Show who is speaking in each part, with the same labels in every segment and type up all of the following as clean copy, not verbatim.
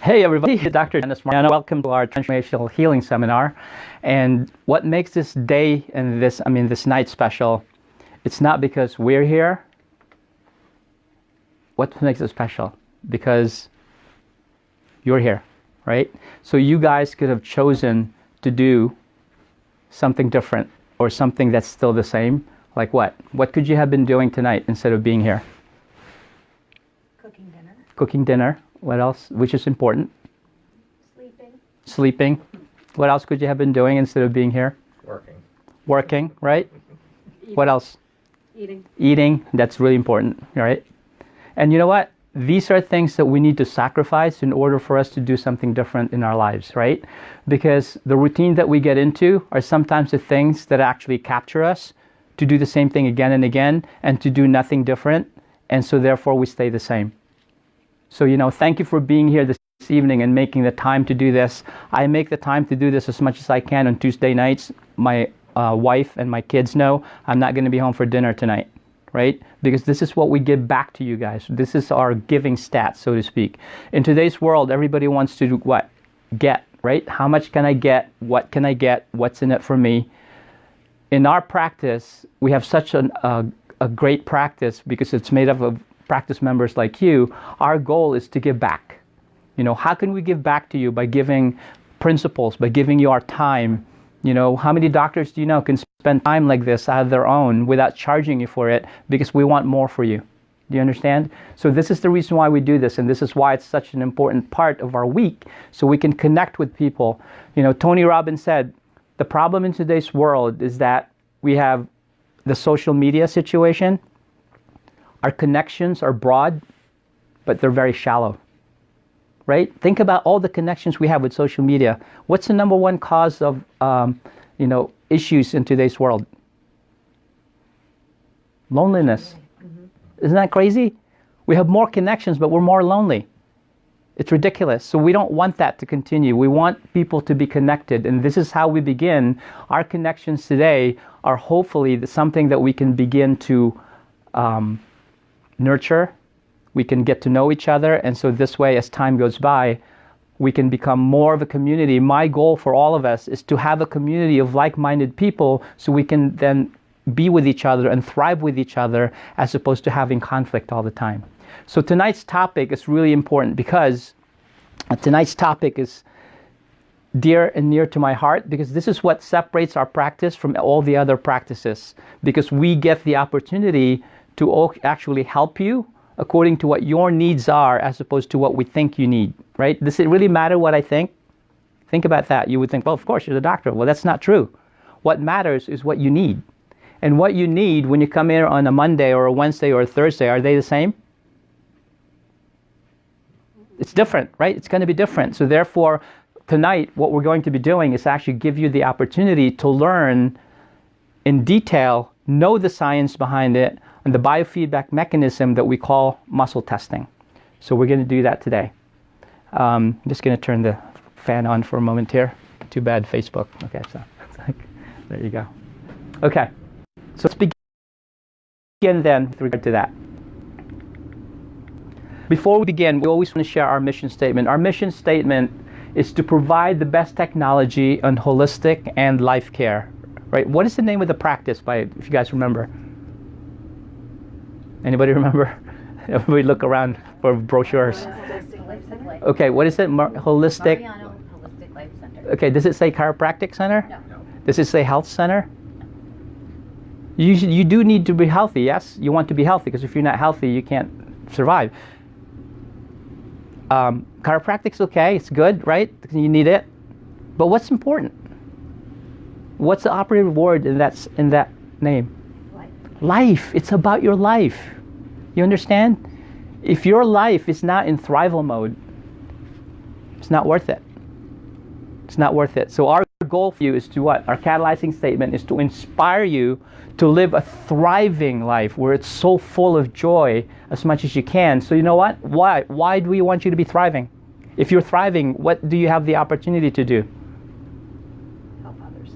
Speaker 1: Hey everybody, Dr. Dennis Mariano. Welcome to our Transformational Healing Seminar. And what makes this day and this night special, it's not because we're here. What makes it special? Because you're here, right? So you guys could have chosen to do something different or something that's still the same. Like what? What could you have been doing tonight instead of being here?
Speaker 2: Cooking dinner.
Speaker 1: Cooking dinner. What else? Which is important? Sleeping. What else could you have been doing instead of being here? Working, right?
Speaker 2: Eating.
Speaker 1: What else?
Speaker 2: Eating.
Speaker 1: That's really important, right? And you know what? These are things that we need to sacrifice in order for us to do something different in our lives, right? Because the routine that we get into are sometimes the things that actually capture us to do the same thing again and again and to do nothing different. And so therefore we stay the same. So, thank you for being here this evening and making the time to do this. I make the time to do this as much as I can on Tuesday nights. My wife and my kids know I'm not going to be home for dinner tonight, right? Because this is what we give back to you guys. This is our giving stats, so to speak. In today's world, everybody wants to do what? Get, right? How much can I get? What can I get? What's in it for me? In our practice, we have such a great practice because it's made up of practice members like you. Our goal is to give back. How can we give back to you? By giving principles, by giving you our time. How many doctors do you know can spend time like this out of their own without charging you for it because we want more for you? Do you understand? So this is the reason why we do this, and this is why it's such an important part of our week, so we can connect with people. Tony Robbins said, the problem in today's world is that we have the social media situation. Our connections are broad, but they're very shallow, right? Think about all the connections we have with social media. What's the number one cause of, issues in today's world? Loneliness. Mm-hmm. Isn't that crazy? We have more connections, but we're more lonely. It's ridiculous. So we don't want that to continue. We want people to be connected, and this is how we begin. Our connections today are hopefully something that we can begin to nurture. We can get to know each other, and so this way, as time goes by, we can become more of a community. My goal for all of us is to have a community of like-minded people so we can then be with each other and thrive with each other as opposed to having conflict all the time. So tonight's topic is really important because tonight's topic is dear and near to my heart, because this is what separates our practice from all the other practices, because we get the opportunity to actually help you according to what your needs are as opposed to what we think you need, right? Does it really matter what I think? Think about that. You would think, well, of course, you're the doctor. Well, that's not true. What matters is what you need. And what you need when you come here on a Monday or a Wednesday or a Thursday, are they the same? It's different, right? It's going to be different. So therefore, tonight, what we're going to be doing is actually give you the opportunity to learn in detail, know the science behind it, and the biofeedback mechanism that we call muscle testing. So we're going to do that today. I'm just going to turn the fan on for a moment here. Too bad, Facebook. Okay, so there you go. Okay, so let's begin then with regard to that. Before we begin, we always want to share our mission statement. Our mission statement is to provide the best technology on holistic and life care. Right? What is the name of the practice, if you guys remember? Anybody remember? Everybody look around for brochures. Okay, what is it? Holistic
Speaker 2: Life Center.
Speaker 1: Okay, does it say chiropractic center?
Speaker 2: No.
Speaker 1: Does it say health center? You do need to be healthy, yes? You want to be healthy, because if you're not healthy, you can't survive. Chiropractic's okay, it's good, right? You need it. But what's important? What's the operative word in that name? Life. It's about your life. You understand? If your life is not in thrival mode, it's not worth it. It's not worth it. So our goal for you is to what? Our catalyzing statement is to inspire you to live a thriving life where it's so full of joy as much as you can. So you know what? Why do we want you to be thriving? If you're thriving, what do you have the opportunity to do?
Speaker 2: Help others.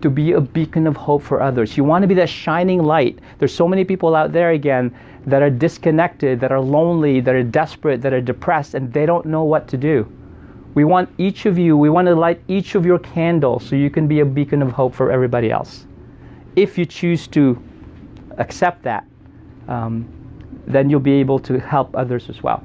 Speaker 1: to be a beacon of hope for others. You want to be that shining light. There's so many people out there, again, that are disconnected, that are lonely, that are desperate, that are depressed, and they don't know what to do. We want each of you, we want to light each of your candles so you can be a beacon of hope for everybody else. If you choose to accept that, then you'll be able to help others as well.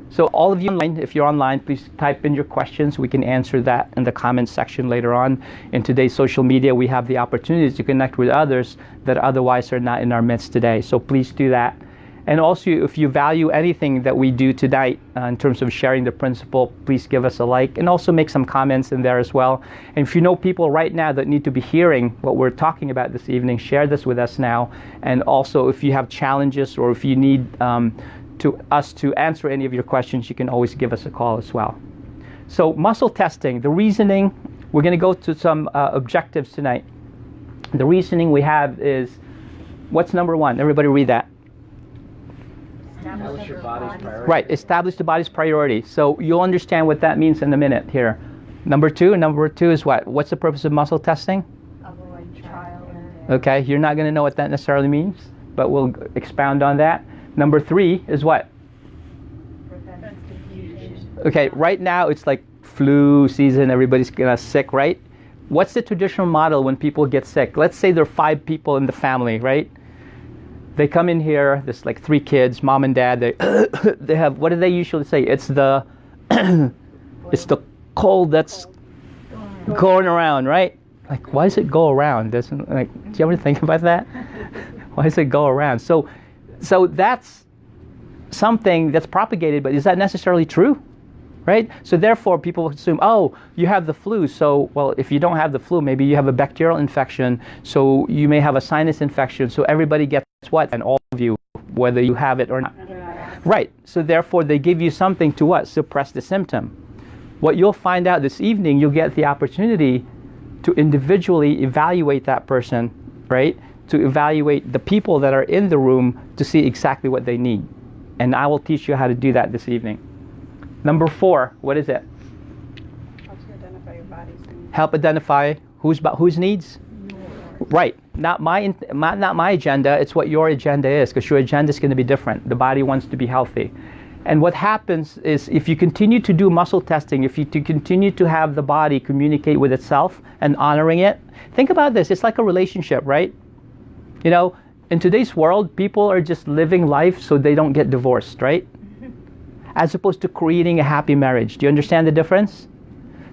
Speaker 1: So all of you online, if you're online, please type in your questions. We can answer that in the comments section later on. In today's social media, we have the opportunity to connect with others that otherwise are not in our midst today. So please do that. And also, if you value anything that we do tonight in terms of sharing the principle, please give us a like and also make some comments in there as well. And if you know people right now that need to be hearing what we're talking about this evening, share this with us now. And also, if you have challenges or if you need to answer any of your questions, you can always give us a call as well. So muscle testing, the reasoning, we're going to go to some objectives tonight. The reasoning we have is, what's number one? Everybody read that.
Speaker 2: Establish your body's priority.
Speaker 1: Right, establish the body's priority. So you'll understand what that means in a minute here. Number two is what? What's the purpose of muscle testing?
Speaker 2: Avoid trial and
Speaker 1: Okay, you're not going to know what that necessarily means, but we'll expound on that. Number three is what?
Speaker 2: prevent confusion.
Speaker 1: Okay, right now it's like flu season, everybody's sick, right? What's the traditional model when people get sick? Let's say there are 5 people in the family, right? They come in here, there's like 3 kids, mom and dad, they have, what do they usually say? It's the it's the cold that's going around, right? Like, why does it go around? Do you ever think about that? Why does it go around? So that's something that's propagated, but is that necessarily true? Right? So therefore, people assume, oh, you have the flu. So, well, if you don't have the flu, maybe you have a bacterial infection. So you may have a sinus infection. So everybody gets what? And all of you, whether you have it or not. Right. So therefore, they give you something to what? Suppress the symptom. What you'll find out this evening, you'll get the opportunity to individually evaluate that person, right? To evaluate the people that are in the room to see exactly what they need. And I will teach you how to do that this evening. Number 4, what is it?
Speaker 2: Help you identify your body's needs.
Speaker 1: Help identify whose needs? Right. Not my agenda. It's what your agenda is, because your agenda is going to be different. The body wants to be healthy. And what happens is, if you continue to do muscle testing, if you continue to have the body communicate with itself and honoring it, think about this. It's like a relationship, right? You know, in today's world, people are just living life so they don't get divorced, right? As opposed to creating a happy marriage. Do you understand the difference?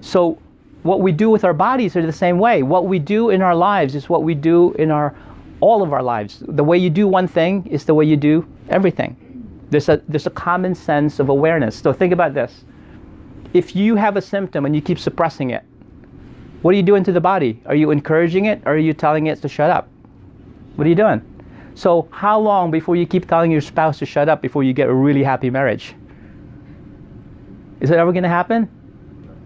Speaker 1: So what we do with our bodies are the same way. What we do in our lives is what we do in all of our lives. The way you do one thing is the way you do everything. There's a common sense of awareness. So think about this. If you have a symptom and you keep suppressing it, what are you doing to the body? Are you encouraging it, or are you telling it to shut up? What are you doing? So how long before you keep telling your spouse to shut up before you get a really happy marriage? Is it ever going to happen?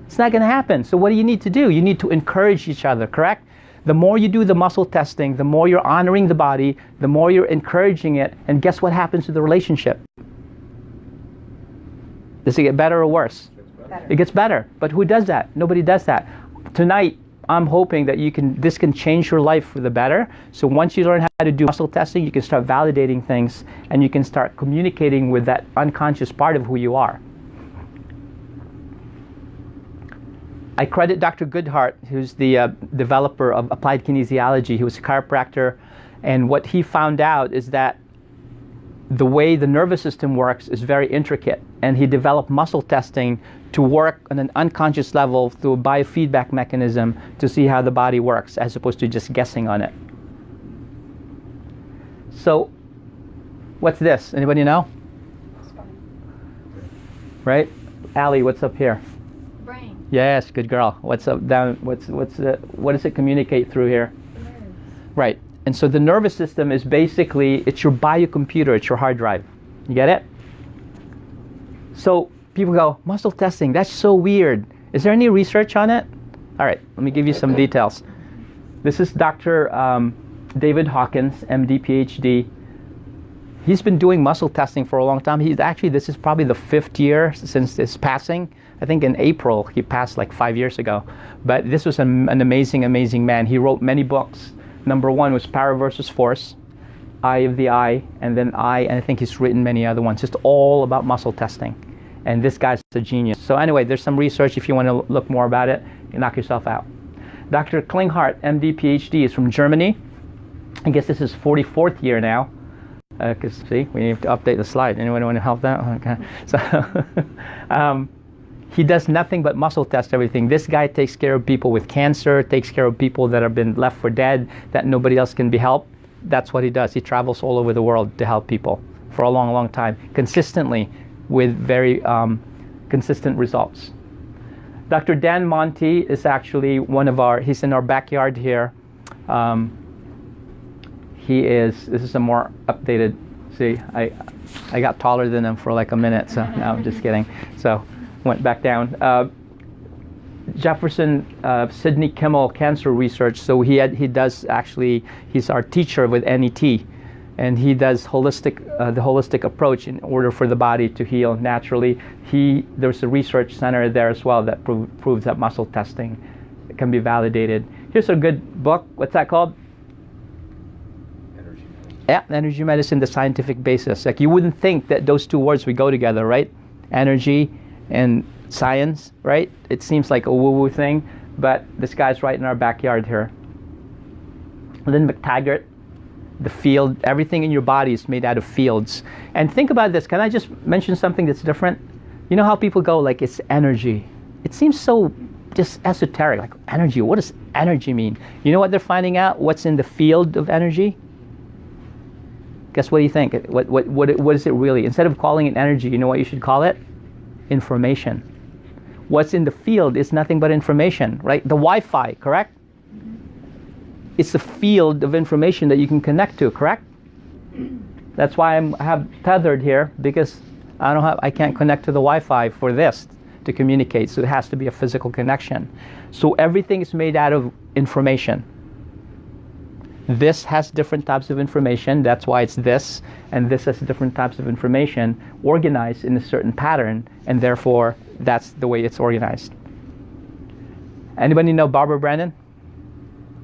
Speaker 1: It's not going to happen. So what do you need to do? You need to encourage each other, correct? The more you do the muscle testing, the more you're honoring the body, the more you're encouraging it, and guess what happens to the relationship? Does it get better or worse? It gets better. But who does that? Nobody does that. Tonight, I'm hoping that this can change your life for the better. So once you learn how to do muscle testing, you can start validating things, and you can start communicating with that unconscious part of who you are. I credit Dr. Goodhart, who's the developer of applied kinesiology. He was a chiropractor, and what he found out is that the way the nervous system works is very intricate, and he developed muscle testing to work on an unconscious level through a biofeedback mechanism to see how the body works, as opposed to just guessing on it. So, what's this? Anybody know? Right? Allie, what's up here?
Speaker 2: Brain.
Speaker 1: Yes, good girl. What's up down? What does it communicate through here? Right. And so the nervous system is basically, it's your biocomputer, it's your hard drive. You get it? So people go, muscle testing, that's so weird. Is there any research on it? All right, let me give you some details. This is Dr. David Hawkins, MD, PhD. He's been doing muscle testing for a long time. This is probably the 5th year since his passing. I think in April he passed like 5 years ago. But this was an amazing, amazing man. He wrote many books. Number 1 was Power versus Force, Eye of the Eye, and then and I think he's written many other ones, just all about muscle testing. And this guy's a genius. So anyway, there's some research if you want to look more about it. You knock yourself out. Dr. Klinghardt, MD, PhD, is from Germany. I guess this is 44th year now. Because see, we need to update the slide. Anyone want to help that? Okay. So he does nothing but muscle test everything. This guy takes care of people with cancer, takes care of people that have been left for dead, that nobody else can be helped. That's what he does. He travels all over the world to help people for a long, long time, consistently, with very consistent results. Dr. Dan Monti is actually he's in our backyard here. This is a more updated, see, I got taller than him for like a minute, so no, I'm just kidding. So, went back down. Jefferson Sidney Kimmel Cancer Research, so he's our teacher with NET, and he does the holistic approach in order for the body to heal naturally. There's a research center there as well that proves that muscle testing can be validated. Here's a good book. What's that called? Yeah, energy medicine, the scientific basis. Like, you wouldn't think that those two words would go together, right? Energy and science, right? It seems like a woo-woo thing, but this guy's right in our backyard here. Lynn McTaggart, the field, everything in your body is made out of fields. And think about this. Can I just mention something that's different? You know how people go, like, it's energy. It seems so just esoteric, like energy. What does energy mean? You know what they're finding out? What's in the field of energy? Guess what do you think? What is it really? Instead of calling it energy, you know what you should call it? Information. What's in the field is nothing but information, right? The Wi-Fi, correct? It's a field of information that you can connect to, correct? That's why I have tethered here, because I can't connect to the Wi-Fi for this to communicate, so it has to be a physical connection. So everything is made out of information. This has different types of information, that's why it's this, and this has different types of information organized in a certain pattern, and therefore that's the way it's organized. Anybody know Barbara Brannon?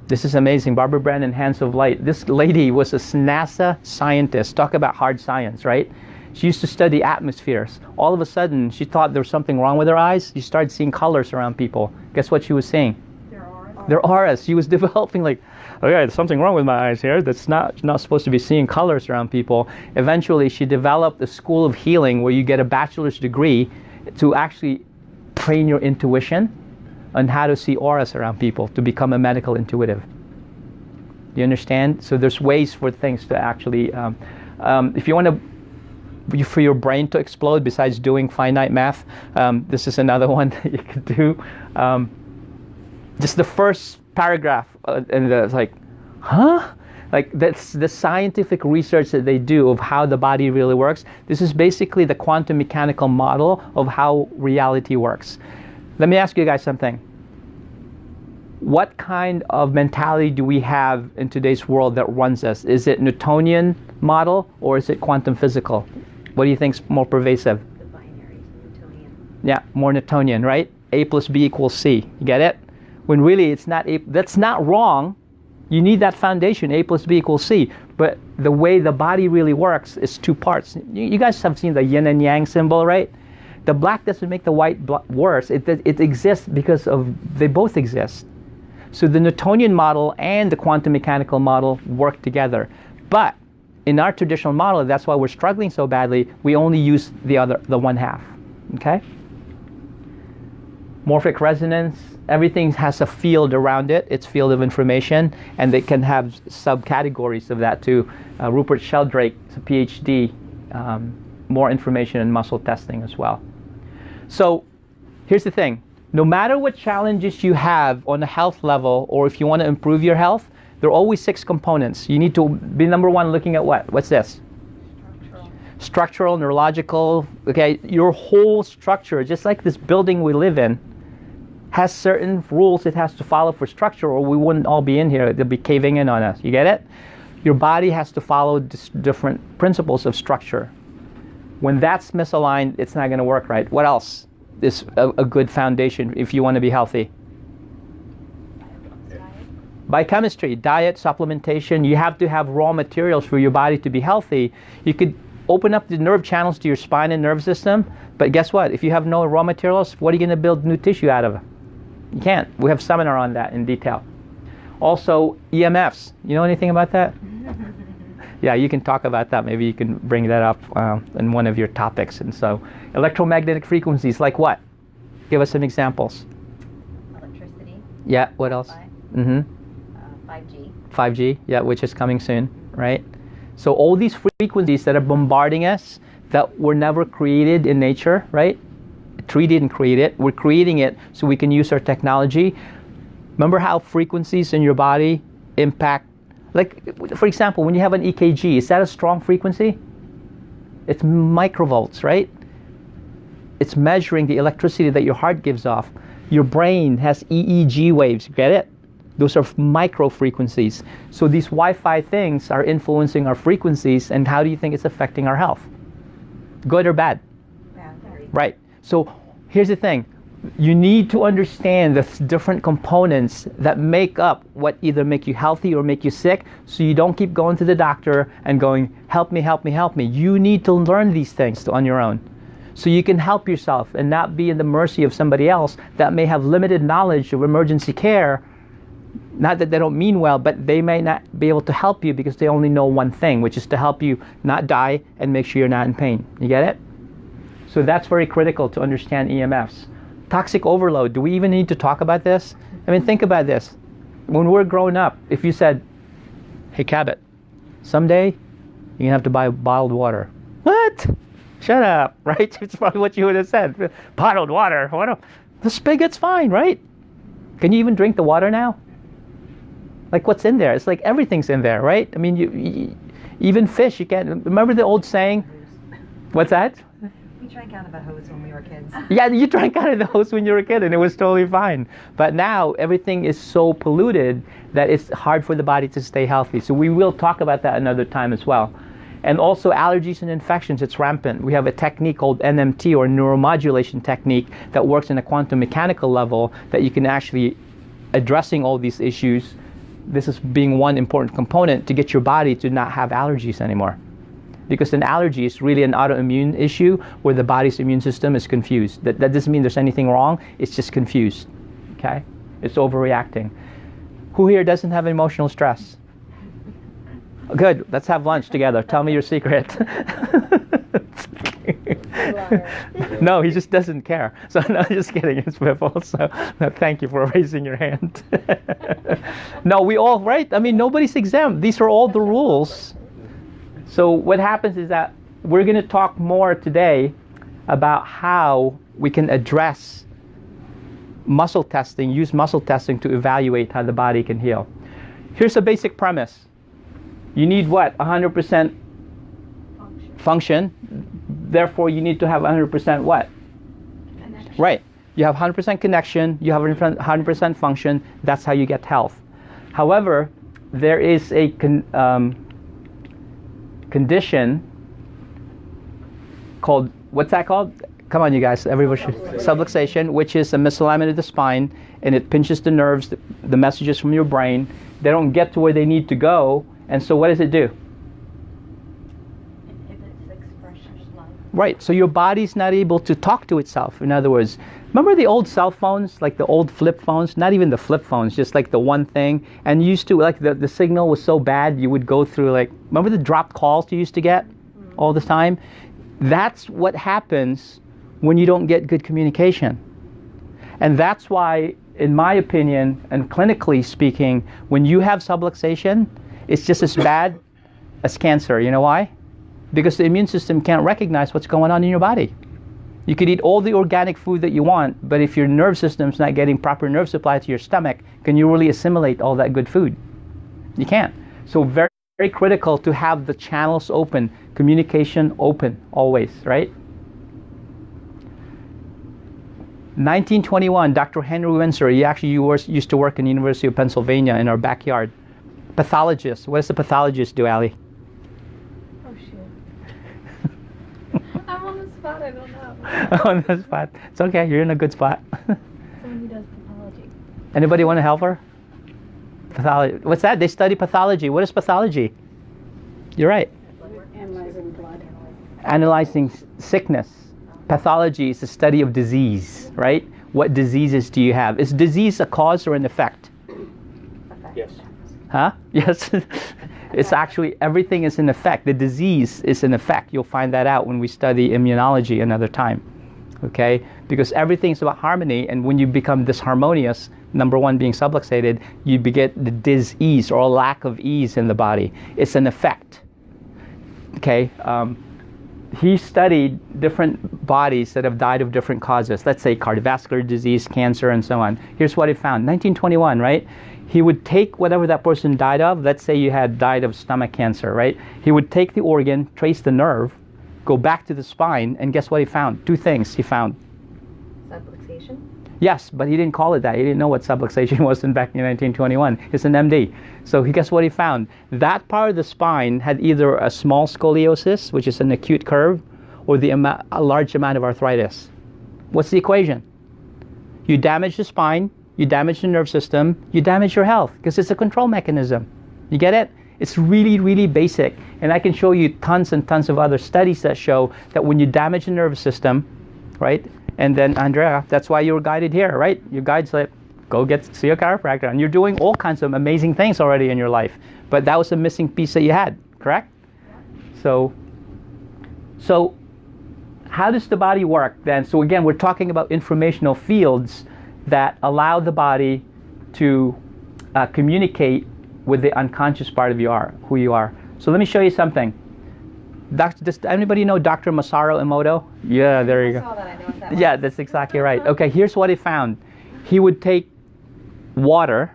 Speaker 1: This is amazing. Barbara Brannon, Hands of Light. This lady was a NASA scientist. Talk about hard science, right? She used to study atmospheres. All of a sudden, she thought there was something wrong with her eyes. She started seeing colors around people. Guess what she was seeing? Their auras. She was developing like, okay, there's something wrong with my eyes here. That's not supposed to be seeing colors around people. Eventually, she developed a school of healing where you get a bachelor's degree to actually train your intuition on how to see auras around people, to become a medical intuitive. Do you understand? So there's ways for things to actually, if you want to, for your brain to explode besides doing finite math, this is another one that you could do. Just the first paragraph, and it's like, huh? Like, that's the scientific research that they do of how the body really works. This is basically the quantum mechanical model of how reality works. Let me ask you guys something. What kind of mentality do we have in today's world that runs us? Is it Newtonian model or is it quantum physical? What do you think is more pervasive?
Speaker 2: The binary, Newtonian.
Speaker 1: Yeah, more Newtonian, right? A plus B equals C. You get it? When really it's not that's not wrong. You need that foundation, A plus B equals C. But the way the body really works is two parts. You guys have seen the yin and yang symbol, right? The black doesn't make the white worse. It exists because they both exist. So the Newtonian model and the quantum mechanical model work together. But in our traditional model, that's why we're struggling so badly, we only use the one half. Okay? Morphic resonance, everything has a field around it, its field of information, and they can have subcategories of that too. Rupert Sheldrake, a PhD, more information in muscle testing as well. So here's the thing. No matter what challenges you have on a health level, or if you want to improve your health, there are always 6 components. You need to be number 1 looking at what? What's this? Structural, neurological, okay? Your whole structure, just like this building we live in, has certain rules it has to follow for structure, or we wouldn't all be in here. They'll be caving in on us. You get it? Your body has to follow different principles of structure. When that's misaligned, it's not going to work right. What else is a good foundation if you want to be healthy? Biochemistry, diet, supplementation. You have to have raw materials for your body to be healthy. You could open up the nerve channels to your spine and nerve system, but guess what? If you have no raw materials, what are you going to build new tissue out of? You can't. We have a seminar on that in detail. Also, EMFs. You know anything about that? Yeah, you can talk about that. Maybe you can bring that up in one of your topics. And so, electromagnetic frequencies, like what? Give us some examples.
Speaker 2: Electricity.
Speaker 1: Yeah, what else?
Speaker 2: 5G.
Speaker 1: 5G, yeah, which is coming soon, right? So all these frequencies that are bombarding us that were never created in nature, right? A tree didn't create it. We're creating it so we can use our technology. Remember how frequencies in your body impact, like, for example, when you have an EKG, is that a strong frequency? It's microvolts, right? It's measuring the electricity that your heart gives off. Your brain has EEG waves, get it? Those are micro frequencies. So these Wi-Fi things are influencing our frequencies, and how do you think it's affecting our health? Good or bad?
Speaker 2: Bad.
Speaker 1: Right. So here's the thing. You need to understand the different components that make up what either make you healthy or make you sick, so you don't keep going to the doctor and going, help me, help me, help me. You need to learn these things on your own, so you can help yourself and not be in the mercy of somebody else that may have limited knowledge of emergency care. Not that they don't mean well, but they may not be able to help you because they only know one thing, which is to help you not die and make sure you're not in pain. You get it? So that's very critical to understand EMFs. Toxic overload. Do we even need to talk about this? I mean, think about this. When we're growing up, if you said, hey, Cabot, someday you're going to have to buy bottled water. What? Shut up, right? It's probably what you would have said. Bottled water. What? The spigot's fine, right? Can you even drink the water now? Like, what's in there? It's like everything's in there, right? I mean, you even fish, you can't. Remember the old saying? What's that?
Speaker 2: We drank out of a hose when we were kids.
Speaker 1: Yeah, you drank out of the hose when you were a kid, and it was totally fine. But now everything is so polluted that it's hard for the body to stay healthy. So we will talk about that another time as well. And also allergies and infections, it's rampant. We have a technique called NMT, or neuromodulation technique, that works in a quantum mechanical level that you can actually addressing all these issues. This is being one important component to get your body to not have allergies anymore. Because an allergy is really an autoimmune issue where the body's immune system is confused. That doesn't mean there's anything wrong, it's just confused. Okay? It's overreacting. Who here doesn't have emotional stress? Good, let's have lunch together. Tell me your secret. No, he just doesn't care. So no, just kidding. It's Whipple. So no, thank you for raising your hand. No, we all, right? I mean, nobody's exempt. These are all the rules. So what happens is that we're going to talk more today about how we can address muscle testing, use muscle testing to evaluate how the body can heal. Here's a basic premise. You need what? 100% function. Therefore, you need to have 100% what? Connection. Right. You have 100% connection. You have 100% function. That's how you get health. However, there is a condition called, what's that called? Come on, you guys. Everybody should. Subluxation, which is a misalignment of the spine, and it pinches the nerves, the messages from your brain. They don't get to where they need to go. And so what does it do? Right, so your body's not able to talk to itself. In other words, remember the old cell phones, like the old flip phones? Not even the flip phones, just like the one thing. And you used to, like the signal was so bad, you would go through like, remember the dropped calls you used to get all the time? That's what happens when you don't get good communication. And that's why, in my opinion, and clinically speaking, when you have subluxation, it's just as bad as cancer. You know why? Because the immune system can't recognize what's going on in your body. You could eat all the organic food that you want, but if your nerve system's not getting proper nerve supply to your stomach, can you really assimilate all that good food? You can't. So very, very critical to have the channels open, communication open, always, right? 1921, Dr. Henry Windsor, he actually used to work in the University of Pennsylvania in our backyard. Pathologist. What does the pathologist do, Allie?
Speaker 3: Oh, shit. I'm on the spot, I don't know.
Speaker 1: On the spot. It's okay. You're in a good spot.
Speaker 3: Someone who does pathology.
Speaker 1: Anybody want to help her? Pathology. What's that? They study pathology. What is pathology? You're right.
Speaker 3: Analyzing blood.
Speaker 1: Analyzing sickness. Pathology is the study of disease, right? What diseases do you have? Is disease a cause or an effect?
Speaker 4: Yes.
Speaker 1: Huh? Yes. It's actually, everything is an effect. The disease is an effect. You'll find that out when we study immunology another time. Okay? Because everything's about harmony, and when you become disharmonious, number one being subluxated, you get the dis-ease or a lack of ease in the body. It's an effect. Okay? He studied different bodies that have died of different causes. Let's say cardiovascular disease, cancer, and so on. Here's what he found. 1921, right? He would take whatever that person died of. Let's say you had died of stomach cancer, right? He would take the organ, trace the nerve, go back to the spine, and guess what he found? Two things he found.
Speaker 2: Subluxation?
Speaker 1: Yes, but he didn't call it that. He didn't know what subluxation was back in 1921. He's an MD. So guess what he found? That part of the spine had either a small scoliosis, which is an acute curve, or a large amount of arthritis. What's the equation? You damage the spine, you damage the nerve system, you damage your health, because it's a control mechanism. You get it? It's really, really basic. And I can show you tons and tons of other studies that show that when you damage the nervous system, right? And then, Andrea, that's why you were guided here, right? Your guide said, go see a chiropractor. And you're doing all kinds of amazing things already in your life. But that was a missing piece that you had, correct? So how does the body work then? So again, we're talking about informational fields that allow the body to communicate with the unconscious part of who you are. So let me show you something. Does anybody know Dr. Masaru Emoto? Yeah, there you go.
Speaker 2: I saw that. I know what that was.
Speaker 1: Yeah, that's exactly right. Okay, here's what he found. He would take water,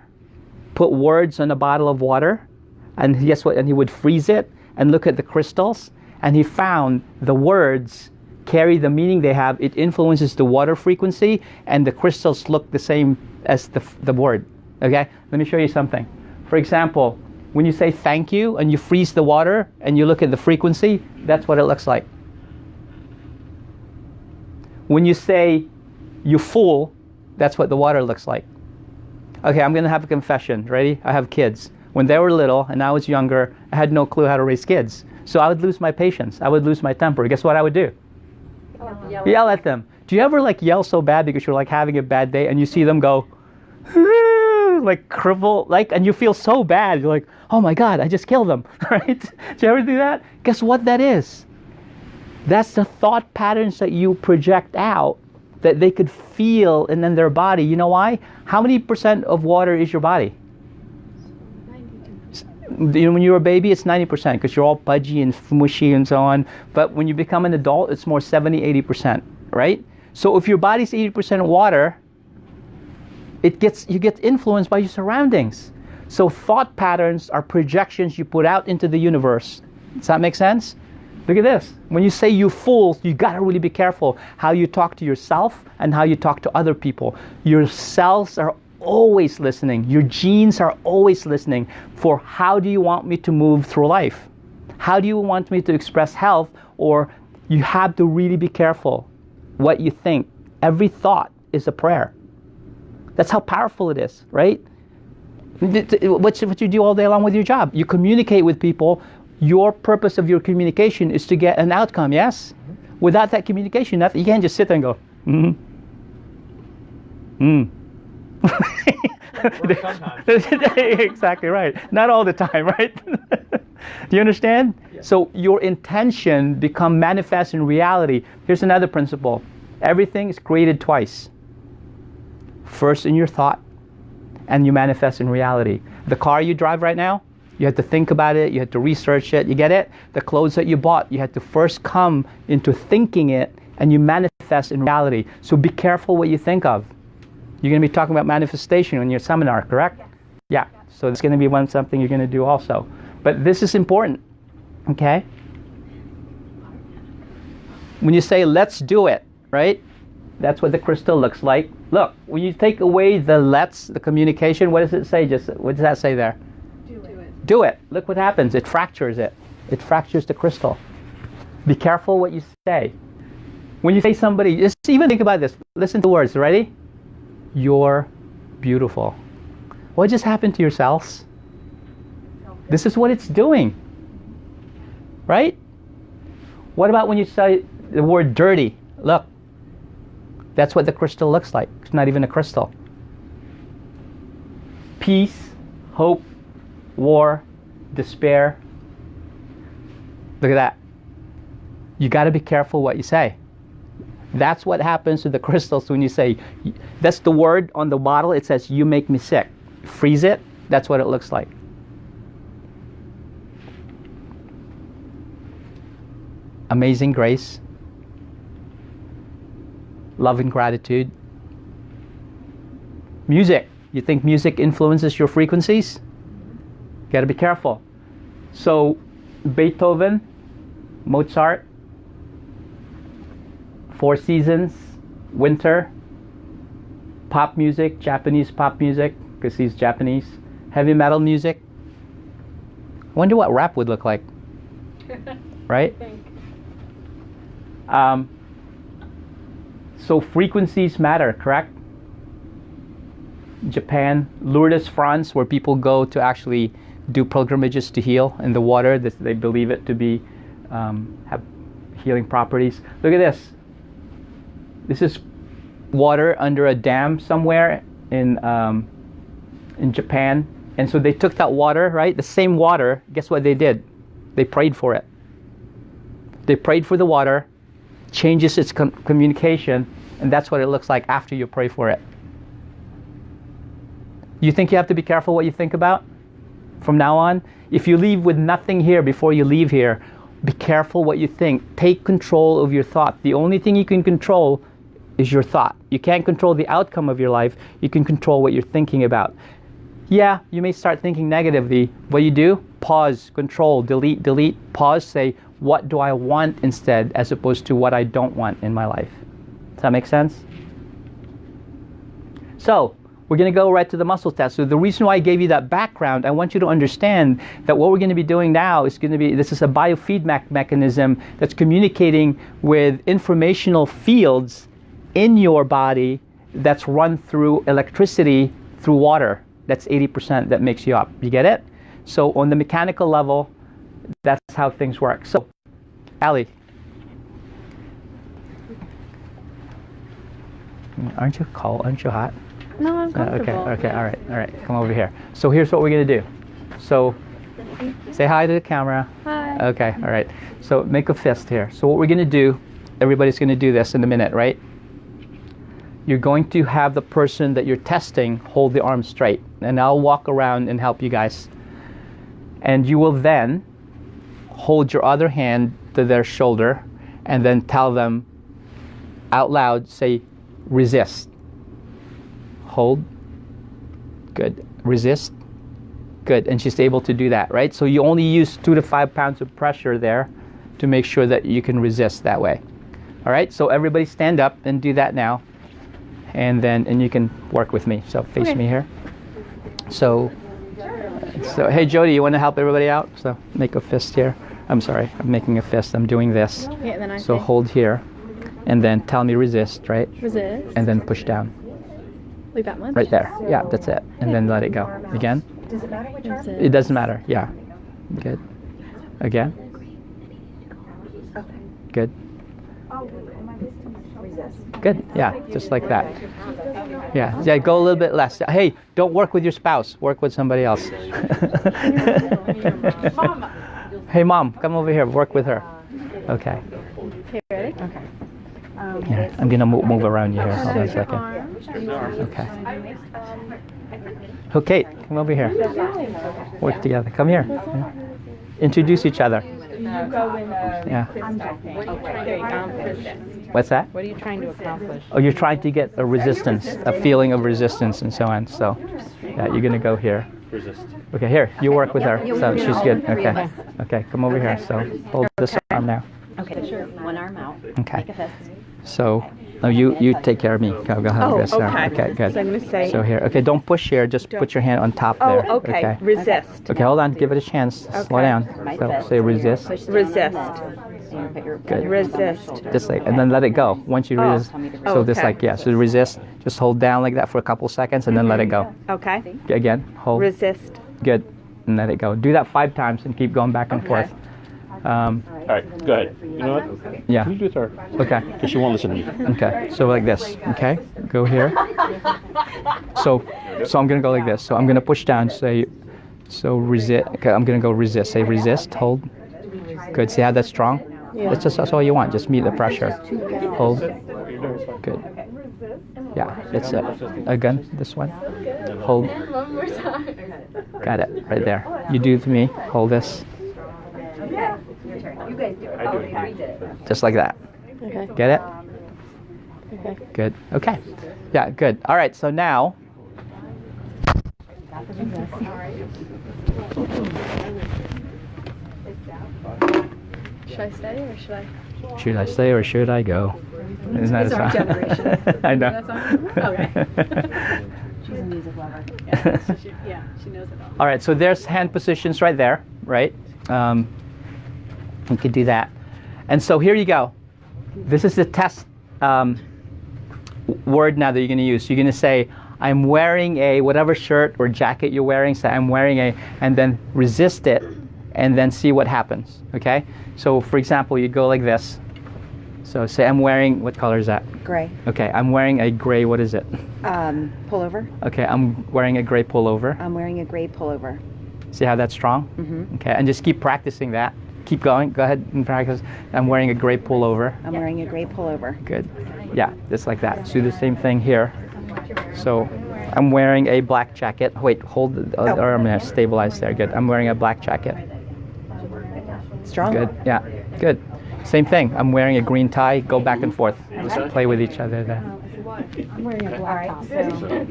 Speaker 1: put words in a bottle of water, and guess what? And he would freeze it and look at the crystals, and he found the words carry the meaning they have. It influences the water frequency, and the crystals look the same as the word. Okay, let me show you something. For example, when you say thank you and you freeze the water and you look at the frequency, that's what it looks like. When you say you fool, that's what the water looks like. Okay, I'm going to have a confession. Ready? I have kids. When they were little and I was younger, I had no clue how to raise kids. So I would lose my patience. I would lose my temper. Guess what I would do? Yell at them. Do you ever yell so bad because you're having a bad day and you see them go cripple, and you feel so bad. You're like, oh my God, I just killed them, right? Do you ever do that? Guess what that is? That's the thought patterns that you project out that they could feel and in their body. You know why? How many % of water is your body?
Speaker 3: 92%.
Speaker 1: When you're a baby, it's 90% because you're all pudgy and mushy and so on. But when you become an adult, it's more 70, 80%, right? So if your body's 80% water, you get influenced by your surroundings. So thought patterns are projections you put out into the universe. Does that make sense? Look at this. When you say you fool, you got to really be careful how you talk to yourself and how you talk to other people. Your cells are always listening. Your genes are always listening for how do you want me to move through life? How do you want me to express health? Or you have to really be careful what you think. Every thought is a prayer. That's how powerful it is, right? What you do all day long with your job. You communicate with people. Your purpose of your communication is to get an outcome, yes? Mm-hmm. Without that communication, you can't just sit there and go, Exactly right. Not all the time, right? Do you understand? Yeah. So your intention become manifest in reality. Here's another principle. Everything is created twice. First in your thought, and you manifest in reality. The car you drive right now, you had to think about it, you had to research it, you get it? The clothes that you bought, you had to first come into thinking it, and you manifest in reality. So be careful what you think of. You're going to be talking about manifestation in your seminar, correct? Yes. Yeah. So it's going to be something you're going to do also. But this is important, okay? When you say, let's do it, right? That's what the crystal looks like. Look, when you take away the communication, what does it say? What does that say there?
Speaker 3: Do it.
Speaker 1: Do it. Look what happens. It fractures it. It fractures the crystal. Be careful what you say. When you say somebody, just even think about this. Listen to the words. Ready? You're beautiful. What just happened to your cells? This is what it's doing. Right? What about when you say the word dirty? Look. That's what the crystal looks like. It's not even a crystal. Peace, hope, war, despair. Look at that. You got to be careful what you say. That's what happens to the crystals when you say, that's the word on the bottle. It says, you make me sick. Freeze it. That's what it looks like. Amazing grace. Love and gratitude. Music. You think music influences your frequencies? You got to be careful. So, Beethoven, Mozart, Four Seasons, winter, pop music, Japanese pop music, because he's Japanese, heavy metal music. I wonder what rap would look like. Right? So frequencies matter, correct? Japan, Lourdes, France, where people go to actually do pilgrimages to heal in the water. They believe it to be have healing properties. Look at this. This is water under a dam somewhere in Japan, and so they took that water, right? The same water. Guess what they did? They prayed for it. They prayed for the water, changes its communication, and that's what it looks like after you pray for it. You think you have to be careful what you think about from now on? If you leave with nothing here before you leave here, be careful what you think. Take control of your thought. The only thing you can control is your thought. You can't control the outcome of your life. You can control what you're thinking about. Yeah, you may start thinking negatively. What you do? Pause, control, delete, pause, say, what do I want instead, as opposed to what I don't want in my life. Does that make sense? So, we're going to go right to the muscle test. So the reason why I gave you that background, I want you to understand that what we're going to be doing now is going to be, this is a biofeedback mechanism that's communicating with informational fields in your body that's run through electricity through water. That's 80% that makes you up. You get it? So on the mechanical level, that's how things work. So, Allie, aren't you cold? Aren't you hot?
Speaker 3: No, I'm comfortable.
Speaker 1: Okay, all right. Come over here. So here's what we're going to do. So say hi to the camera.
Speaker 3: Hi.
Speaker 1: Okay, all right. So make a fist here. So what we're going to do, everybody's going to do this in a minute, right? You're going to have the person that you're testing hold the arm straight, and I'll walk around and help you guys. And you will then hold your other hand to their shoulder and then tell them out loud, say, resist. Hold. Good. Resist. Good. And she's able to do that, right? So you only use 2 to 5 pounds of pressure there to make sure that you can resist that way. All right? So everybody stand up and do that now. And you can work with me. So face me here. So hey Jody, you want to help everybody out? So make a fist here. I'm sorry, I'm making a fist. I'm doing this.
Speaker 3: Yeah, then
Speaker 1: so hold here, and then tell me resist, right?
Speaker 3: Resist.
Speaker 1: And then push down.
Speaker 3: Like that much?
Speaker 1: Right there. Yeah, that's it. And then let it go. Again.
Speaker 2: Does it matter which arm?
Speaker 1: It doesn't matter. Yeah. Good. Again.
Speaker 2: Okay.
Speaker 1: Good.
Speaker 2: Resist.
Speaker 1: Good. Yeah, just like that. Yeah, go a little bit less. Hey, don't work with your spouse. Work with somebody else. Hey, Mom, come over here. Work with her. Okay.
Speaker 3: Okay, ready? Okay.
Speaker 1: Yeah, I'm going to move around you here. Hold on a second. Okay. Okay, come over here. Work together. Come here. Yeah. Introduce each other. Yeah. What's that?
Speaker 4: What are you trying to accomplish?
Speaker 1: Oh, you're trying to get a resistance, a feeling of resistance and so on. So, yeah, you're going to go here. Resist. Okay, here, you work with her. So she's good. Okay. Okay, come over here. So hold this arm now.
Speaker 4: Okay, sure. One arm out.
Speaker 1: Okay.
Speaker 4: Make a fist.
Speaker 1: So No, you take care of me. Go ahead.
Speaker 4: Oh,
Speaker 1: Yes, sir.
Speaker 4: okay.
Speaker 1: Okay, good.
Speaker 4: So I'm going to say,
Speaker 1: So here, okay, don't push here. Just put your hand on top
Speaker 4: oh,
Speaker 1: there.
Speaker 4: okay. Resist.
Speaker 1: Okay, hold on. Give it a chance. Slow down. So say resist.
Speaker 4: Resist.
Speaker 1: Good.
Speaker 4: Resist.
Speaker 1: Just like, and then let it go. Once you resist. So just
Speaker 4: okay.
Speaker 1: like, yeah. So resist. Just hold down like that for a couple seconds, and then let it go.
Speaker 4: Okay.
Speaker 1: Again, hold.
Speaker 4: Resist.
Speaker 1: Good. And let it go. Do that 5 times and keep going back and
Speaker 4: Okay.
Speaker 1: forth.
Speaker 5: All right, go ahead. You know what?
Speaker 1: Yeah.
Speaker 5: Can you do it to her?
Speaker 1: Okay.
Speaker 5: Because she won't listen to me.
Speaker 1: Okay. So like this. Okay. Go here. So I'm gonna go like this. So I'm gonna push down. Say. So resist. Okay. I'm gonna go resist. Say resist. Hold. Good. See how that's strong?
Speaker 3: Yeah.
Speaker 1: That's all you want. Just meet the pressure. Hold. Good. Yeah. That's it. Again. This one. Hold.
Speaker 3: One more time.
Speaker 1: Got it. Right there. You do it to me. Hold this. Just like that.
Speaker 3: Okay.
Speaker 1: Get it?
Speaker 3: Okay.
Speaker 1: Good. Okay. Yeah, good. All right, so now.
Speaker 3: Should I stay or should I?
Speaker 1: Should I stay or should I go? Isn't that
Speaker 3: It's our
Speaker 1: a song?
Speaker 3: generation.
Speaker 1: I know.
Speaker 3: That song? Okay.
Speaker 2: She's a music lover.
Speaker 3: Yeah, she knows it all.
Speaker 1: All right, so there's hand positions right there, right? You could do that. And so here you go. This is the test word now that you're going to use. You're going to say, I'm wearing a whatever shirt or jacket you're wearing. Say, I'm wearing a, and then resist it, and then see what happens, okay? So, for example, you go like this. So say, I'm wearing, what color is that?
Speaker 2: Gray.
Speaker 1: Okay, I'm wearing a gray, what is it?
Speaker 2: Pullover.
Speaker 1: Okay, I'm wearing a gray pullover.
Speaker 2: I'm wearing a gray pullover.
Speaker 1: See how that's strong?
Speaker 2: Mm-hmm.
Speaker 1: Okay, and just keep practicing that. Keep going. Go ahead and practice. I'm wearing a gray pullover.
Speaker 2: I'm wearing a gray pullover.
Speaker 1: Good. Yeah, just like that. Do the same thing here. So I'm wearing a black jacket. Wait, hold the arm there. Stabilize there. Good. I'm wearing a black jacket.
Speaker 2: Strong.
Speaker 1: Good. Yeah. Good. Same thing. I'm wearing a green tie. Go back and forth. Just play with each other there.
Speaker 2: I'm wearing a black top. So.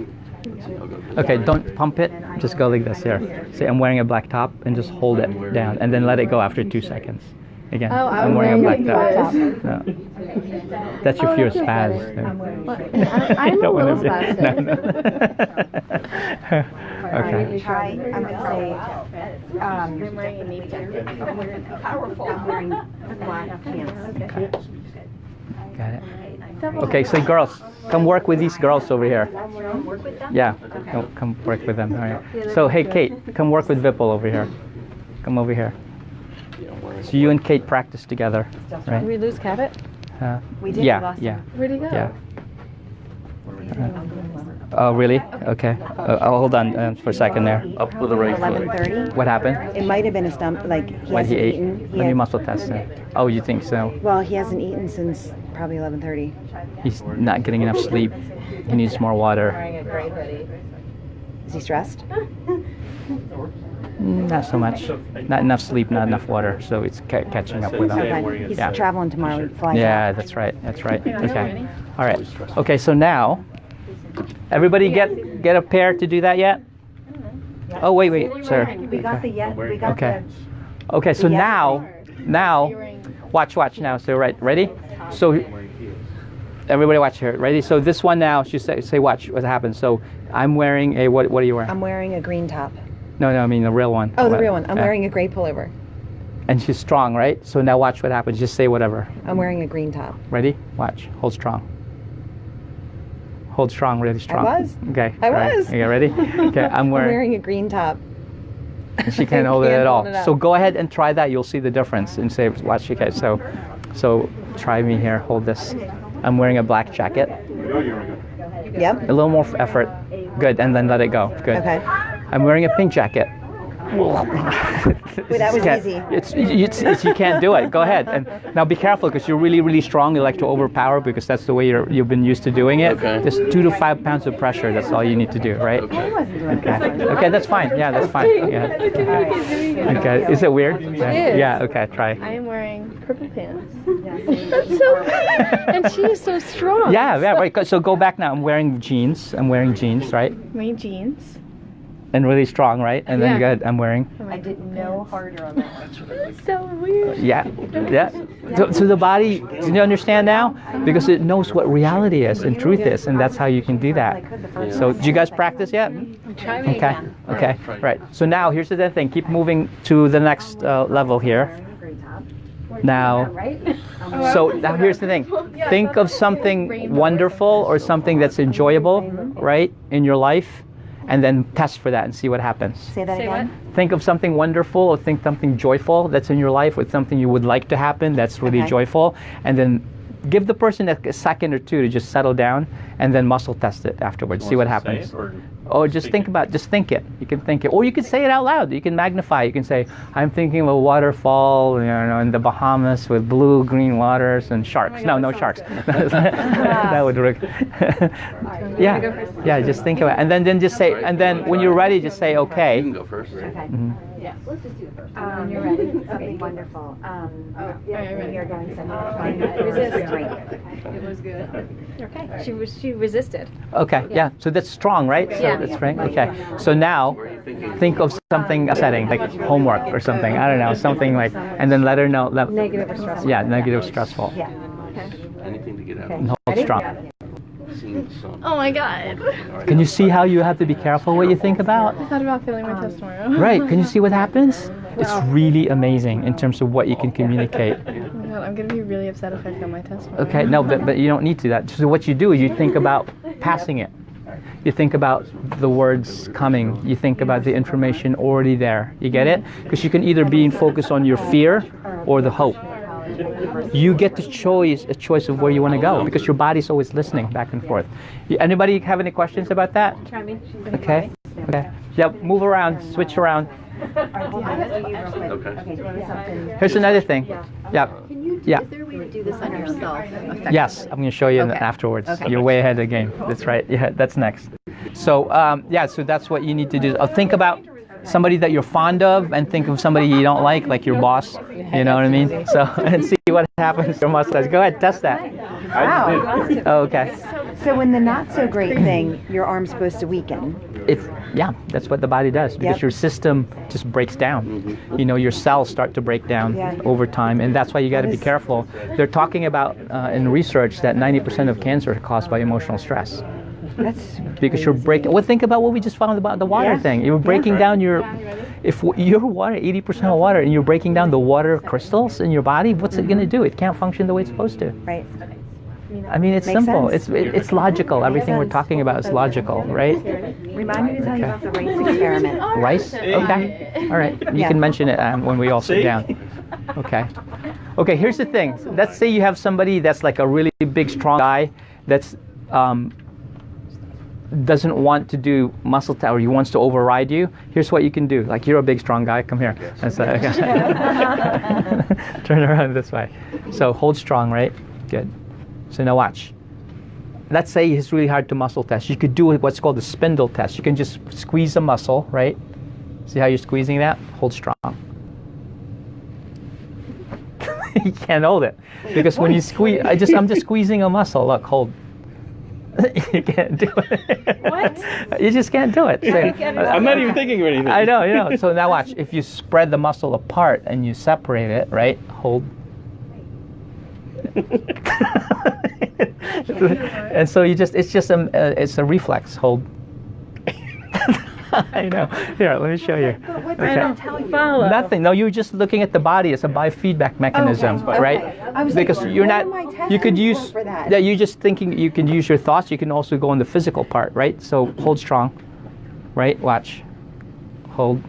Speaker 1: Okay, don't pump it. Just go like this here. Say, I'm wearing a black top, and just hold it down, and then let it go after 2 seconds. Again,
Speaker 3: Oh,
Speaker 1: I'm wearing a black top.
Speaker 3: this.
Speaker 1: No. That's your fear spaz.
Speaker 3: I'm a
Speaker 1: Don't wanna
Speaker 3: little
Speaker 1: be-
Speaker 3: spastic.
Speaker 1: Okay.
Speaker 2: Try, I'm going to say,
Speaker 3: I'm wearing a knee jacket.
Speaker 2: I'm wearing black pants.
Speaker 1: Got it. Okay, so girls, come work with these girls over here. Yeah, come work with them. All right. So hey, Kate, come work with Vipul over here. Come over here. So you and Kate practice together,
Speaker 3: Did
Speaker 1: right?
Speaker 3: we lose Cabot?
Speaker 2: We did.
Speaker 1: Yeah,
Speaker 2: last
Speaker 1: yeah,
Speaker 2: time.
Speaker 3: Where'd he go?
Speaker 1: yeah. Oh, really? Okay. Hold on for a second there.
Speaker 5: Up with the right foot.
Speaker 2: 11:30.
Speaker 1: What happened?
Speaker 2: It might have been a stump. Like he
Speaker 1: When he
Speaker 2: hasn't
Speaker 1: ate?
Speaker 2: eaten.
Speaker 1: Let me muscle test it. Oh, you think so?
Speaker 2: Well, he hasn't eaten since probably 11:30.
Speaker 1: He's not getting enough sleep. He needs more water.
Speaker 2: Is he stressed?
Speaker 1: Not so much. Not enough sleep, not enough water. So it's catching up with him.
Speaker 2: Okay. He's
Speaker 1: Yeah.
Speaker 2: traveling tomorrow. He flies
Speaker 1: Yeah,
Speaker 2: out.
Speaker 1: that's right. That's right. Okay. All right. Okay, so now, everybody get a pair to do that yet? Oh, wait, sir.
Speaker 2: We got the yes. We got
Speaker 1: Okay. Okay, so
Speaker 2: Yes.
Speaker 1: now, watch now. So ready? So everybody watch here. Ready? So this one now, she say watch what happens. So I'm wearing a, what are you wearing?
Speaker 2: I'm wearing a green top.
Speaker 1: No, I mean the real one.
Speaker 2: Oh, the real one. I'm
Speaker 1: Yeah.
Speaker 2: wearing a gray pullover.
Speaker 1: And she's strong, right? So now watch what happens. Just say whatever.
Speaker 2: I'm wearing a green top.
Speaker 1: Ready? Watch. Hold strong. Hold strong, really strong.
Speaker 2: I was.
Speaker 1: Okay.
Speaker 2: I
Speaker 1: all right.
Speaker 2: was.
Speaker 1: Okay, ready? Okay, I'm
Speaker 2: I'm
Speaker 1: wearing.
Speaker 2: wearing a green top.
Speaker 1: She can't hold it
Speaker 2: Can't
Speaker 1: at all.
Speaker 2: hold it up.
Speaker 1: So go ahead and try that. You'll see the difference. And say, watch. Okay. So try me here. Hold this. I'm wearing a black jacket.
Speaker 2: Yep.
Speaker 1: A little more effort. Good. And then let it go. Good.
Speaker 2: Okay.
Speaker 1: I'm wearing a pink jacket.
Speaker 2: Wait, that was easy.
Speaker 1: It's you can't do it. Go ahead. And now be careful because you're really, really strong. You like to overpower because that's the way you've been used to doing it.
Speaker 5: Okay.
Speaker 1: Just 2 to 5 pounds of pressure. That's all you need to do, right? Okay. Okay, that's fine. Yeah, that's fine. Yeah. Okay. Is it weird? Yeah.
Speaker 3: is.
Speaker 1: Yeah. Okay. Try.
Speaker 3: I am wearing purple pants. That's so and she is so strong.
Speaker 1: Yeah. Yeah. Right. So go back now. I'm wearing jeans. Right?
Speaker 3: My jeans.
Speaker 1: and really strong, right? And then
Speaker 3: Yeah.
Speaker 1: good. I'm wearing.
Speaker 2: I did no harder on that.
Speaker 3: That's so weird.
Speaker 1: Yeah, yeah. So the body, do you understand now? Because it knows what reality is and truth is, and that's how you can do that. So, do you guys practice yet? Okay. Okay. Right. So now here's the thing. Keep moving to the next level here. Now, so now here's the thing. Think of something wonderful or something that's enjoyable, right, in your life, and then test for that and see what happens.
Speaker 2: Say that again.
Speaker 1: Think of something wonderful or think something joyful that's in your life or something you would like to happen that's really joyful, and then give the person a second or two to just settle down and then muscle test it afterwards. See what happens. Or just think it. You can think it. Or you can say it out loud. You can magnify. You can say, I'm thinking of a waterfall, in the Bahamas with blue-green waters and sharks. No sharks. That would work. Yeah, just think of it. And then just say, and then when you're ready, just say, okay.
Speaker 5: You can go first.
Speaker 4: Yeah, let's just do it first. When you're ready. Okay, wonderful. When you're done, send me resist.
Speaker 3: It was good. Okay. She resisted.
Speaker 1: Okay, yeah. So that's strong, right? So
Speaker 3: Yeah.
Speaker 1: that's right. Okay. So now, think of something upsetting, like homework or something. I don't know, something like, and then let her know.
Speaker 2: Negative or stressful.
Speaker 1: Yeah, negative, stressful.
Speaker 2: Yeah.
Speaker 5: Anything to get out.
Speaker 1: And hold strong.
Speaker 5: Seeing some.
Speaker 3: Oh my god.
Speaker 1: Can you see how you have to be careful what you think about?
Speaker 3: I thought about failing my test tomorrow.
Speaker 1: Right. Can you see what happens? It's really amazing in terms of what you can communicate.
Speaker 3: Oh my god, I'm gonna be really upset if I fail my test tomorrow.
Speaker 1: Okay. No, but you don't need to. That. So what you do is you think about passing it. You think about the words coming. You think about the information already there. You get it? Because you can either be in focus on your fear or the hope. You get a choice of where you want to go because your body's always listening back and forth. Anybody have any questions about that? Okay. Okay. Yeah, move around, switch around.
Speaker 5: Okay.
Speaker 1: Here's another thing. Yeah. Yeah.
Speaker 4: Is there a way to do this on yourself?
Speaker 1: Yes, I'm going to show you afterwards. You're way ahead of the game. That's right. Yeah, that's next. So, so that's what you need to do. Think about somebody that you're fond of and think of somebody you don't like your boss. You know what I mean? So, and see what happens to your mustache. Go ahead, test that.
Speaker 2: Wow.
Speaker 1: Oh, okay.
Speaker 2: So when the not so great thing, your arm's supposed to weaken.
Speaker 1: That's what the body does because your system just breaks down. Your cells start to break down over time, and that's why you got to be careful. They're talking about in research that 90% of cancer is caused by emotional stress.
Speaker 2: That's
Speaker 1: because you're breaking. Well, think about what we just found about the water thing. You're breaking down if your water, 80% of water, and you're breaking down the water crystals in your body. What's it going to do? It can't function the way it's supposed to.
Speaker 2: right.
Speaker 1: I mean, it's
Speaker 2: Makes
Speaker 1: simple.
Speaker 2: sense.
Speaker 1: It's logical. Everything we're talking about is logical, right?
Speaker 2: Remind me to tell you about the rice experiment.
Speaker 1: Rice? Okay. All right. You can mention it when we all sit down. Okay. Okay, here's the thing. Let's say you have somebody that's like a really big, strong guy that's doesn't want to do muscle test or he wants to override you. Here's what you can do. Like, you're a big, strong guy. Come here. Turn around this way. So hold strong, right? Good. So now watch. Let's say it's really hard to muscle test. You could do what's called the spindle test. You can just squeeze a muscle, right? See how you're squeezing that? Hold strong. You can't hold it because when you squeeze, I'm just squeezing a muscle. Look, hold. You can't do it.
Speaker 3: What?
Speaker 1: You just can't do it. So,
Speaker 5: I'm not even thinking of anything.
Speaker 1: I know. So now watch. If you spread the muscle apart and you separate it, right? Hold. And so it's a reflex. Hold. I know. Here, let me show you.
Speaker 2: But what's
Speaker 1: Okay.
Speaker 2: that tell you?
Speaker 1: Nothing. No, you're just looking at the body. It's a biofeedback mechanism,
Speaker 2: Okay.
Speaker 1: right?
Speaker 2: I was
Speaker 1: Because
Speaker 2: like,
Speaker 1: you're
Speaker 2: what
Speaker 1: not.
Speaker 2: am I testing
Speaker 1: You could use.
Speaker 2: for that?
Speaker 1: Yeah, you're just thinking. You can use your thoughts. You can also go on the physical part, right? So hold strong, right? Watch. Hold.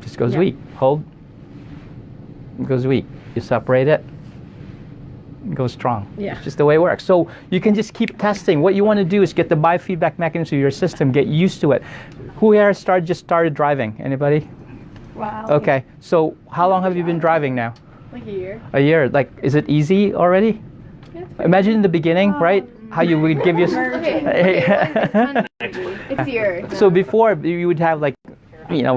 Speaker 1: Just goes weak. Hold. It goes weak. You separate it. Go strong.
Speaker 3: Yeah.
Speaker 1: It's just the way it works. So you can just keep testing. What you want to do is get the biofeedback mechanism of your system, get used to it. Who here just started driving? Anybody?
Speaker 3: Wow.
Speaker 1: Okay. So how long have you been driving now?
Speaker 3: Like a year.
Speaker 1: A year. Like, is it easy already?
Speaker 3: Yeah,
Speaker 1: Imagine in the beginning, right? How you would give you.
Speaker 3: It's your.
Speaker 1: So before you would have like,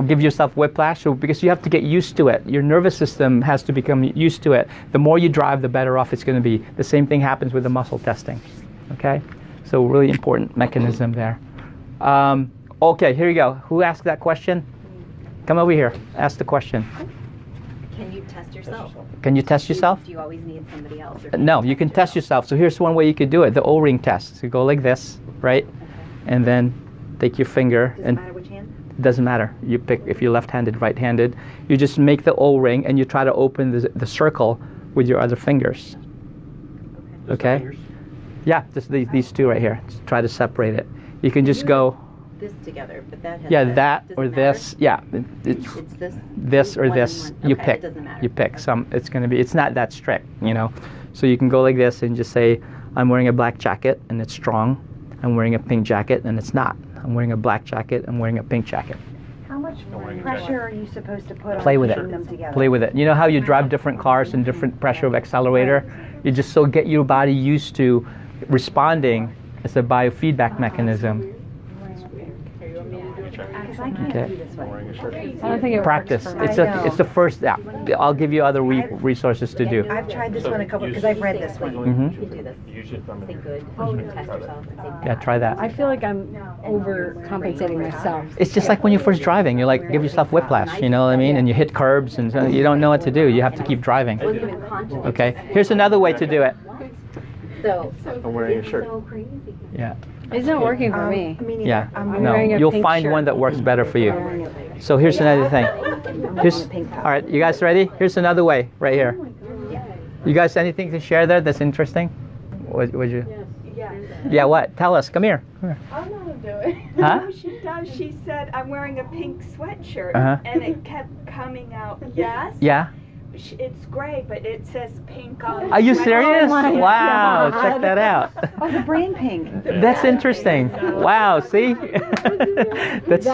Speaker 1: give yourself whiplash, so because you have to get used to it. Your nervous system has to become used to it. The more you drive, the better off it's going to be. The same thing happens with the muscle testing. Okay, so really important mechanism there. Okay, here you go. Who asked that question? Come over here. Ask the question.
Speaker 4: Can you test yourself?
Speaker 1: Can you test yourself?
Speaker 4: Do you always need somebody else? Or
Speaker 1: No, you can test yourself. So here's one way you could do it, the O-ring test. So you go like this, right? And then take your finger.
Speaker 2: Does it
Speaker 1: And
Speaker 2: matter which hand?
Speaker 1: it doesn't matter. You pick if you're left-handed, right-handed. You just make the O-ring and you try to open the circle with your other fingers. Okay? Yeah, just these two right here. Just try to separate it. You can just go,
Speaker 4: this together, but that has
Speaker 1: yeah,
Speaker 4: this.
Speaker 1: that
Speaker 4: Does
Speaker 1: or
Speaker 4: it matter?
Speaker 1: this. Yeah,
Speaker 4: It's
Speaker 1: this or
Speaker 4: one and
Speaker 1: this.
Speaker 4: one.
Speaker 1: You
Speaker 4: Okay,
Speaker 1: pick.
Speaker 4: It doesn't matter.
Speaker 1: You pick. It's going to be. It's not that strict, you know. So you can go like this and just say, I'm wearing a black jacket and it's strong. I'm wearing a pink jacket and it's not. I'm wearing a black jacket. I'm wearing a pink jacket.
Speaker 2: How much pressure are you supposed to put
Speaker 1: Play
Speaker 2: on
Speaker 1: with
Speaker 2: putting
Speaker 1: it.
Speaker 2: them together?
Speaker 1: Play with it. You know how you drive different cars and different pressure of accelerator? You just so get your body used to responding as a biofeedback mechanism. Okay.
Speaker 3: I don't think it
Speaker 1: Practice.
Speaker 3: works for me.
Speaker 1: It's the first step. I'll give you other resources to do.
Speaker 2: I've tried this one a couple because I've read this one.
Speaker 1: Mm-hmm.
Speaker 4: You can do this. Say good. Test yourself. And say
Speaker 1: Yeah, try that.
Speaker 3: I feel like I'm overcompensating myself.
Speaker 1: It's just like when you're first driving. You like give yourself whiplash, you know what I mean? And you hit curbs and so you don't know what to do. You have to keep driving.
Speaker 4: wasn't even conscious.
Speaker 1: Okay. Here's another way to do it.
Speaker 4: So
Speaker 5: I'm wearing a shirt.
Speaker 4: so crazy.
Speaker 1: Yeah.
Speaker 3: It's not working for me.
Speaker 2: Me neither.
Speaker 1: Yeah.
Speaker 2: I'm
Speaker 1: No,
Speaker 3: wearing a
Speaker 1: you'll
Speaker 3: pink
Speaker 1: find
Speaker 3: shirt.
Speaker 1: one that works better for you.
Speaker 2: wearing a pink.
Speaker 1: So here's another thing. Here's,
Speaker 2: pink top.
Speaker 1: all right, you guys ready? Here's another way right here. You guys anything to share there that's interesting? Would you? Yeah, what? Tell us. Come here. Come here.
Speaker 6: I know how to do it.
Speaker 1: Huh?
Speaker 6: No, she does. She said, I'm wearing a pink sweatshirt.
Speaker 1: Uh-huh.
Speaker 6: And it kept coming out. Yes.
Speaker 1: Yeah?
Speaker 6: It's gray, but it says pink on
Speaker 1: Are you
Speaker 6: the
Speaker 1: serious?
Speaker 6: sweatshirt.
Speaker 1: Wow, check that out.
Speaker 2: Oh, the brand pink.
Speaker 1: That's interesting. Wow, see? that's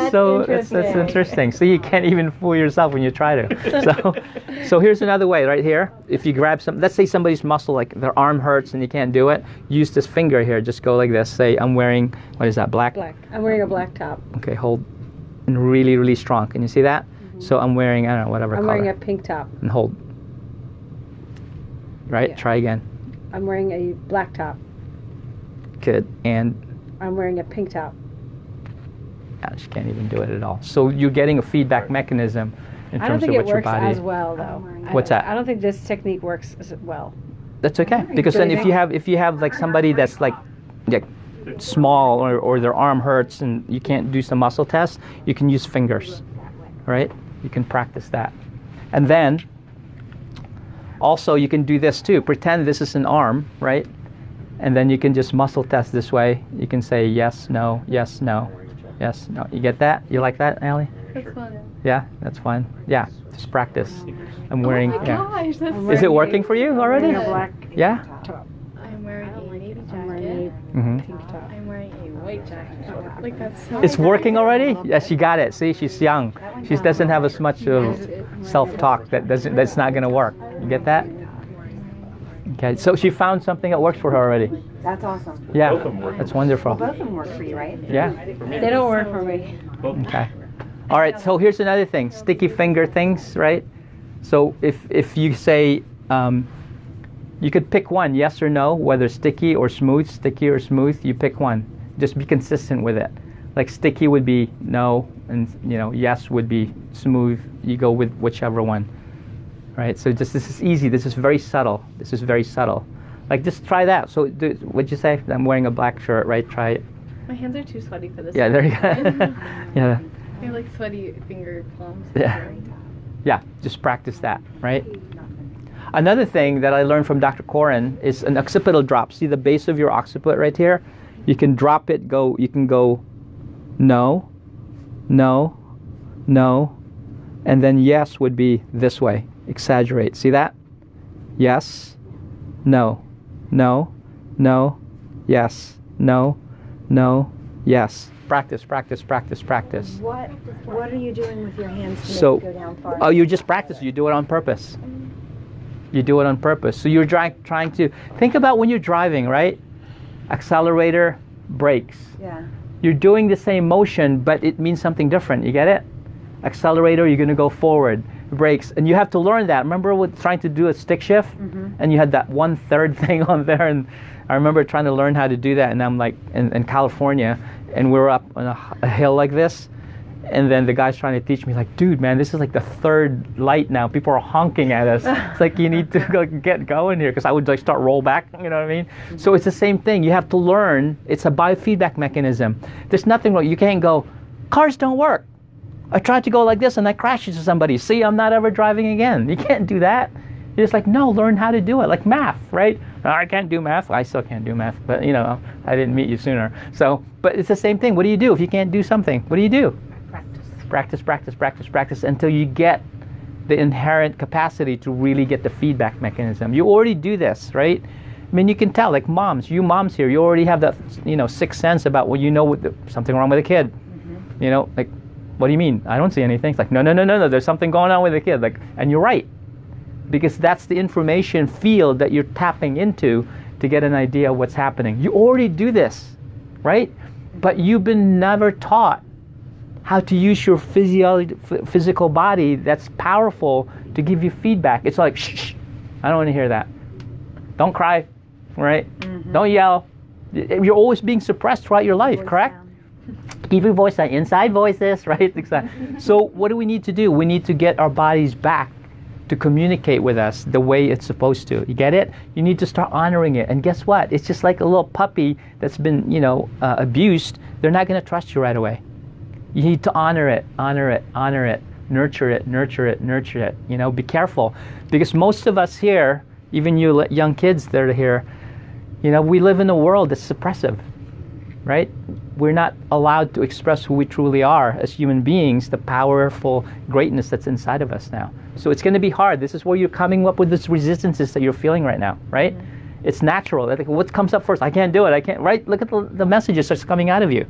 Speaker 1: interesting. So you can't even fool yourself when you try to. So here's another way right here. If you grab let's say somebody's muscle, like their arm hurts and you can't do it, use this finger here. Just go like this. Say, I'm wearing, what is that, black?
Speaker 3: Black. I'm wearing a black top.
Speaker 1: Okay, hold. And really, really strong. Can you see that? So I'm wearing, I don't know, whatever
Speaker 3: I'm
Speaker 1: color.
Speaker 3: wearing a pink top.
Speaker 1: And hold. Right?
Speaker 3: Yeah.
Speaker 1: Try again.
Speaker 3: I'm wearing a black top.
Speaker 1: Good. And
Speaker 3: I'm wearing a pink top.
Speaker 1: she can't even do it at all. So you're getting a feedback mechanism in
Speaker 3: I don't
Speaker 1: terms of
Speaker 3: think it
Speaker 1: what your
Speaker 3: works
Speaker 1: body.
Speaker 3: as well though.
Speaker 1: What's that?
Speaker 3: I don't think this technique works as well.
Speaker 1: That's okay. Because then if you have like somebody that's like small or their arm hurts and you can't do some muscle tests, you can use fingers. Right? You can practice that. And then also you can do this too. Pretend this is an arm, right? And then you can just muscle test this way. You can say yes, no, yes, no, yes, no. You get that? You like that, Allie?
Speaker 3: That's fun.
Speaker 1: Yeah, that's fine. Yeah, just practice. I'm wearing.
Speaker 3: Oh my
Speaker 1: yeah.
Speaker 3: gosh, that's
Speaker 1: Is it working for you already?
Speaker 3: I'm wearing a black
Speaker 1: Yeah.
Speaker 3: top.
Speaker 7: I'm wearing a navy
Speaker 3: I'm wearing
Speaker 7: jacket.
Speaker 1: Mm-hmm.
Speaker 3: a pink top.
Speaker 7: I'm wearing a white jacket. Like that's so.
Speaker 1: It's working already. Yeah, she got it. See, she's young. She doesn't have as much of self-talk that's not gonna work. You get that? Okay. So she found something that works for her already.
Speaker 2: That's awesome.
Speaker 1: Yeah. That's wonderful.
Speaker 2: Both of them work for you, right?
Speaker 1: Yeah.
Speaker 3: They don't work for me.
Speaker 1: Okay. All right. So here's another thing: sticky finger things, right? So if you say, you could pick one, yes or no, whether sticky or smooth. Sticky or smooth, you pick one. Just be consistent with it. Like sticky would be no, and yes would be smooth. You go with whichever one. Right. So this is easy. This is very subtle. This is very subtle. Like just try that. So what'd you say? I'm wearing a black shirt, right? Try it.
Speaker 7: My hands are too sweaty for this.
Speaker 1: Yeah. There you go. Yeah.
Speaker 7: I have like sweaty finger palms.
Speaker 1: Yeah. Yeah, just practice that, right? Another thing that I learned from Dr. Corin is an occipital drop. See the base of your occiput right here? You can drop it, you can go no, no, no, and then yes would be this way. Exaggerate. See that? Yes, no, no, no, yes, no, no, yes. Practice, practice, practice, practice.
Speaker 2: What are you doing with your hands to
Speaker 1: So,
Speaker 2: make it go down far?
Speaker 1: oh, you just practice. You do it on purpose. You do it on purpose. So you're trying to think about when you're driving, right? Accelerator, brakes.
Speaker 2: Yeah.
Speaker 1: You're doing the same motion, but it means something different. You get it? Accelerator, you're going to go forward. breaks. And you have to learn that. Remember with trying to do a stick shift? And you had that 1/3 thing on there, and I remember trying to learn how to do that, and I'm like in California, and we're up on a hill like this, and then the guy's trying to teach me, like, dude, man, this is like the 3rd light now. People are honking at us. It's like, you need to get going here, because I would like start roll back, you know what I mean? So it's the same thing. You have to learn. It's a biofeedback mechanism. There's nothing wrong. You can't go, cars don't work. I tried to go like this and I crashed into somebody. See, I'm not ever driving again. You can't do that. You're just like, no, learn how to do it. Like math, right? I can't do math. I still can't do math, but you know, I didn't meet you sooner. So, but it's the same thing. What do you do if you can't do something? What do you do? Practice until you get the inherent capacity to really get the feedback mechanism. You already do this, right? I mean, you can tell, like moms, you moms here, you already have that, you know, sixth sense about, well, you know, something wrong with a kid. You know, like, what do you mean? I don't see anything. It's like, no, there's something going on with the kid. Like, and you're right, because that's the information field that you're tapping into to get an idea of what's happening. You already do this, right? But you've been never taught how to use your physical body that's powerful to give you feedback. It's like, shh, I don't want to hear that. Don't cry, right? Don't yell. You're always being suppressed throughout your life, correct? Keep your voice down. Inside voices, right? So what do we need to do? We need to get our bodies back to communicate with us the way it's supposed to. You get it? You need to start honoring it. And guess what? It's just like a little puppy that's been, you know, abused. They're not going to trust you right away. You need to honor it, nurture it. You know, be careful, because most of us here, even you young kids that are here, you know, we live in a world that's suppressive, right? We're not allowed to express who we truly are as human beings, the powerful greatness that's inside of us now. So it's going to be hard. This is where you're coming up with this resistances that you're feeling right now, right? It's natural. Like, what comes up first? I can't do it. I can't, right? Look at the messages that's coming out of you.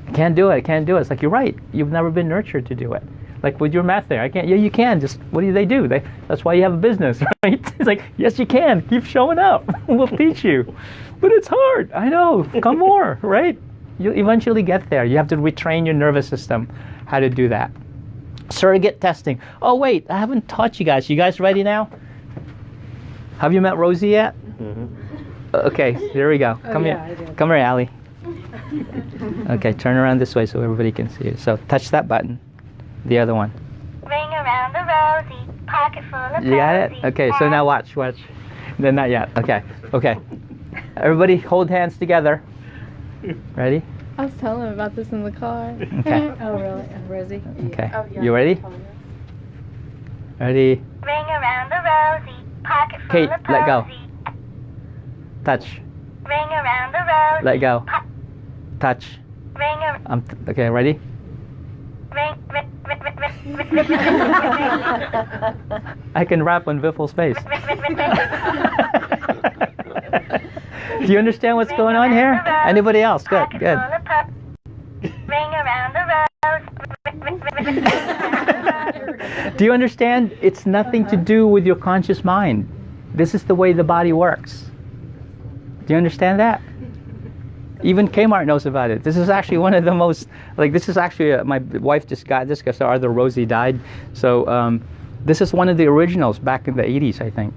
Speaker 1: I can't do it. It's like, you're right. You've never been nurtured to do it. Like with your math there, I can't. Yeah, you can. Just what do they do? That's why you have a business, right? It's like, yes, you can. Keep showing up. We'll teach you. But it's hard. I know. Come more, right? You'll eventually get there. You have to retrain your nervous system how to do that. Surrogate testing. Oh, wait. I haven't taught you guys. You guys ready now? Have you met Rosie yet? Okay. Here we go. Come here. Come here, Allie. Okay, turn around this way so everybody can see you. So touch that button. The other one.
Speaker 4: Ring around the rosy, pocket full of
Speaker 1: You got it? Okay, so now watch. Then not yet. Okay. Everybody hold hands together. Ready?
Speaker 7: I was telling him about this in the car.
Speaker 1: Okay.
Speaker 3: Oh, really? Rosie?
Speaker 1: Okay.
Speaker 3: Oh, yeah.
Speaker 1: You ready? Ready?
Speaker 4: Ring around the rosy, pocket full
Speaker 1: Kate,
Speaker 4: of
Speaker 1: let go.
Speaker 4: posy.
Speaker 1: Touch.
Speaker 4: Ring around the rosy.
Speaker 1: Let go. Touch.
Speaker 4: Ring around.
Speaker 1: Okay, ready?
Speaker 4: Ring.
Speaker 1: I can rap on Viffle's face. Do you understand what's going on here? Anybody else? Good.
Speaker 4: Ring around the rose.
Speaker 1: Do you understand? It's nothing to do with your conscious mind. This is the way the body works. Do you understand that? Even Kmart knows about it. This is actually one of the most, like, this is actually, my wife just got this because our other Rosie died. So this is one of the originals back in the 80s, I think.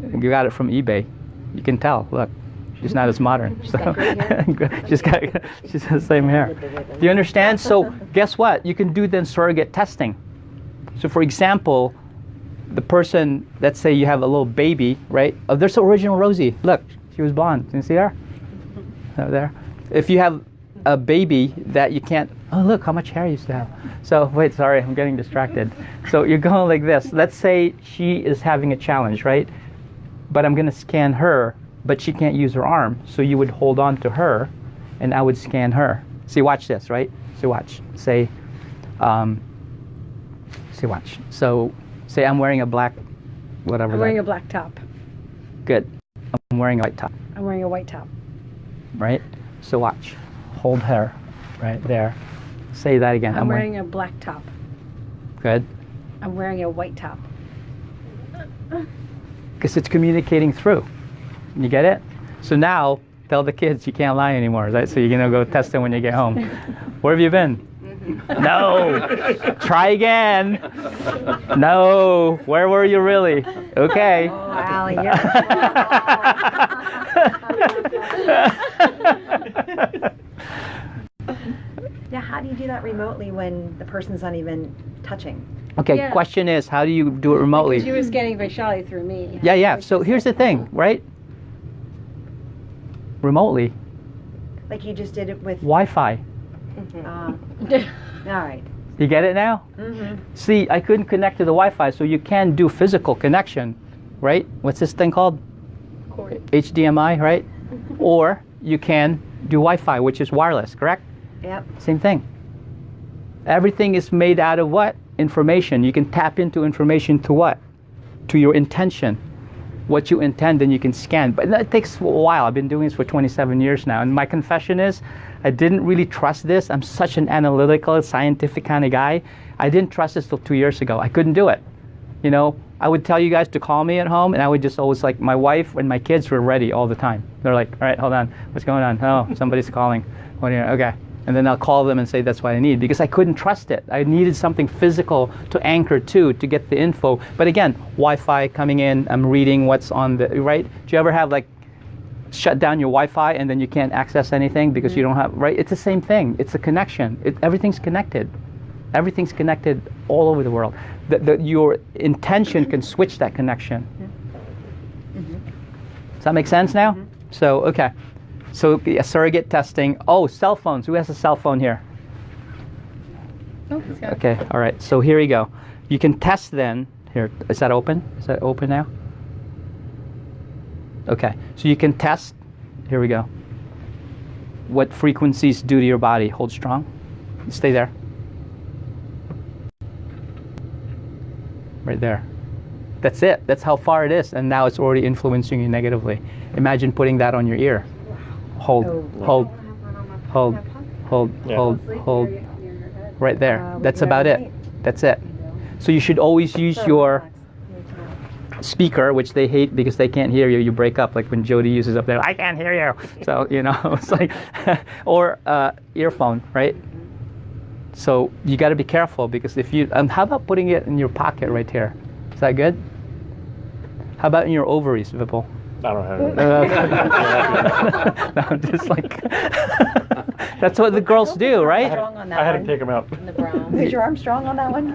Speaker 1: You got it from eBay. You can tell, look. She's not as modern. So she's got the same hair. Do you understand? So guess what? You can do then surrogate testing. So for example, the person, let's say you have a little baby, right? Oh, there's the original Rosie. Look, she was blonde. Can you see her? Over there. If you have a baby that you can't, oh look how much hair you used to have. So wait, sorry, I'm getting distracted. So you're going like this. Let's say she is having a challenge, right? But I'm going to scan her, but she can't use her arm. So you would hold on to her, and I would scan her. See, watch this, right? So watch. Say, watch. So say I'm wearing a black, whatever.
Speaker 3: I'm wearing a black top.
Speaker 1: Good. I'm wearing a white top.
Speaker 3: I'm wearing a white top.
Speaker 1: Right? So watch. Hold her right there. Say that again.
Speaker 3: I'm wearing a black top.
Speaker 1: Good.
Speaker 3: I'm wearing a white top.
Speaker 1: Because it's communicating through. You get it? So now, tell the kids you can't lie anymore, right? So you're going to go test them when you get home. Where have you been? No. Try again. No. Where were you really? Okay.
Speaker 2: Oh, Allie, yeah, how do you do that remotely when the person's not even touching?
Speaker 1: Okay,
Speaker 3: Yeah.
Speaker 1: question is, how do you do it remotely?
Speaker 3: She was getting very shy through me.
Speaker 1: Yeah. So here's the thing, right? Remotely,
Speaker 2: Like you just did it with.
Speaker 1: Wi-Fi.
Speaker 2: All right.
Speaker 1: You get it now?
Speaker 2: Mm-hmm.
Speaker 1: See, I couldn't connect to the Wi-Fi, so you can do physical connection, right? What's this thing called?
Speaker 3: Cord.
Speaker 1: HDMI, right? Or you can do Wi-Fi, which is wireless, correct?
Speaker 2: Yep.
Speaker 1: Same thing. Everything is made out of what? Information. You can tap into information to what? To your intention. What you intend, then you can scan. But it takes a while. I've been doing this for 27 years now. And my confession is, I didn't really trust this. I'm such an analytical, scientific kind of guy. I didn't trust this till 2 years ago. I couldn't do it. You know, I would tell you guys to call me at home, and I would just always, like, my wife and my kids were ready all the time. They're like, all right, hold on. What's going on? Oh, somebody's calling. What are you, okay. And then I'll call them and say that's what I need, because I couldn't trust it. I needed something physical to anchor to get the info. But again, Wi-Fi coming in, I'm reading what's on the, right? Do you ever have like shut down your Wi-Fi and then you can't access anything because you don't have, right? It's the same thing. It's a connection. Everything's connected. Everything's connected all over the world. Your intention can switch that connection. Does that make sense now? So, okay. So surrogate testing. Oh, cell phones. Who has a cell phone here?
Speaker 3: Oh, it's got
Speaker 1: Okay, all right. So here we go. You can test then. Here, is that open? Is that open now? Okay, so you can test. Here we go. What frequencies do to your body. Hold strong. Stay there. Right there. That's it. That's how far it is. And now it's already influencing you negatively. Imagine putting that on your ear. Hold, hold, hold, hold, hold, hold. Right there. That's about it. That's it. So you should always use your speaker, which they hate because they can't hear you. You break up, like when Jody uses up there, I can't hear you. So, you know, it's like, or earphone, right? So you got to be careful, because if you, how about putting it in your pocket right here? Is that good? How about in your ovaries, Vipul?
Speaker 5: I don't have it.
Speaker 1: No, just like, that's what the girls do, right?
Speaker 2: Strong on that
Speaker 5: I had to
Speaker 2: one.
Speaker 5: take them out.
Speaker 2: Is your arm strong on that one?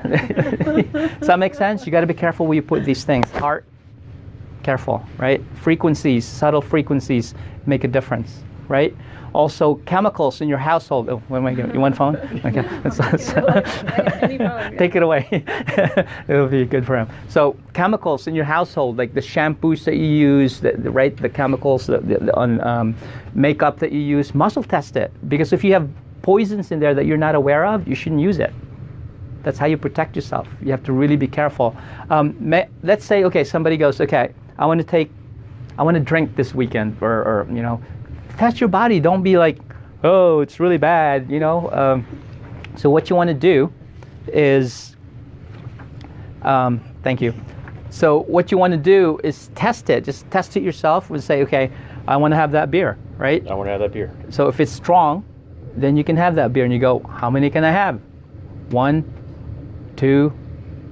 Speaker 1: Does that make sense? You got to be careful where you put these things. Heart, careful, right? Frequencies, subtle frequencies make a difference, right? Also, chemicals in your household. Oh, what am I getting? You want phone? Okay. Take it away. It'll be good for him. So, chemicals in your household, like the shampoos that you use, right? The chemicals on makeup that you use, muscle test it. Because if you have poisons in there that you're not aware of, you shouldn't use it. That's how you protect yourself. You have to really be careful. Let's say, okay, somebody goes, okay, I want to drink this weekend, or you know, test your body. Don't be like, oh, it's really bad, you know. So what you want to do is, thank you. So what you want to do is test it. Just test it yourself and say, okay, I want to have that beer, right?
Speaker 5: I want to have that beer.
Speaker 1: So if it's strong, then you can have that beer, and you go, how many can I have? 1, 2,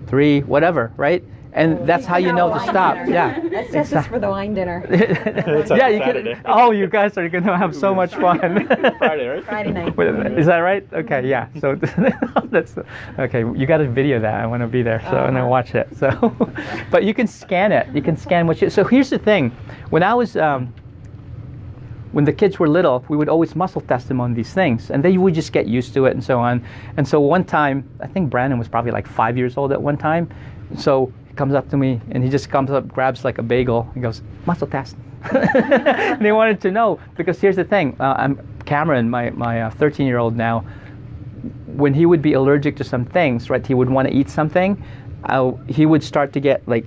Speaker 1: 3, whatever, right? And that's how you know to stop. Yeah.
Speaker 2: That's just for the wine dinner.
Speaker 1: Yeah, you can. Oh, you guys are gonna have so much fun.
Speaker 5: Friday, right?
Speaker 2: Friday night.
Speaker 1: Is that right? Okay, yeah. So that's okay. You got to video that. I want to be there, so and then watch it. So, but you can scan it. You can scan what you. So here's the thing. When I was when the kids were little, we would always muscle test them on these things, and they would just get used to it and so on. And so one time, I think Brandon was probably like 5 years old at one time. So he comes up to me, and he just comes up, grabs like a bagel, and goes, muscle test. And he wanted to know, because here's the thing. Cameron, my 13-year-old now, when he would be allergic to some things, right, he would want to eat something, he would start to get like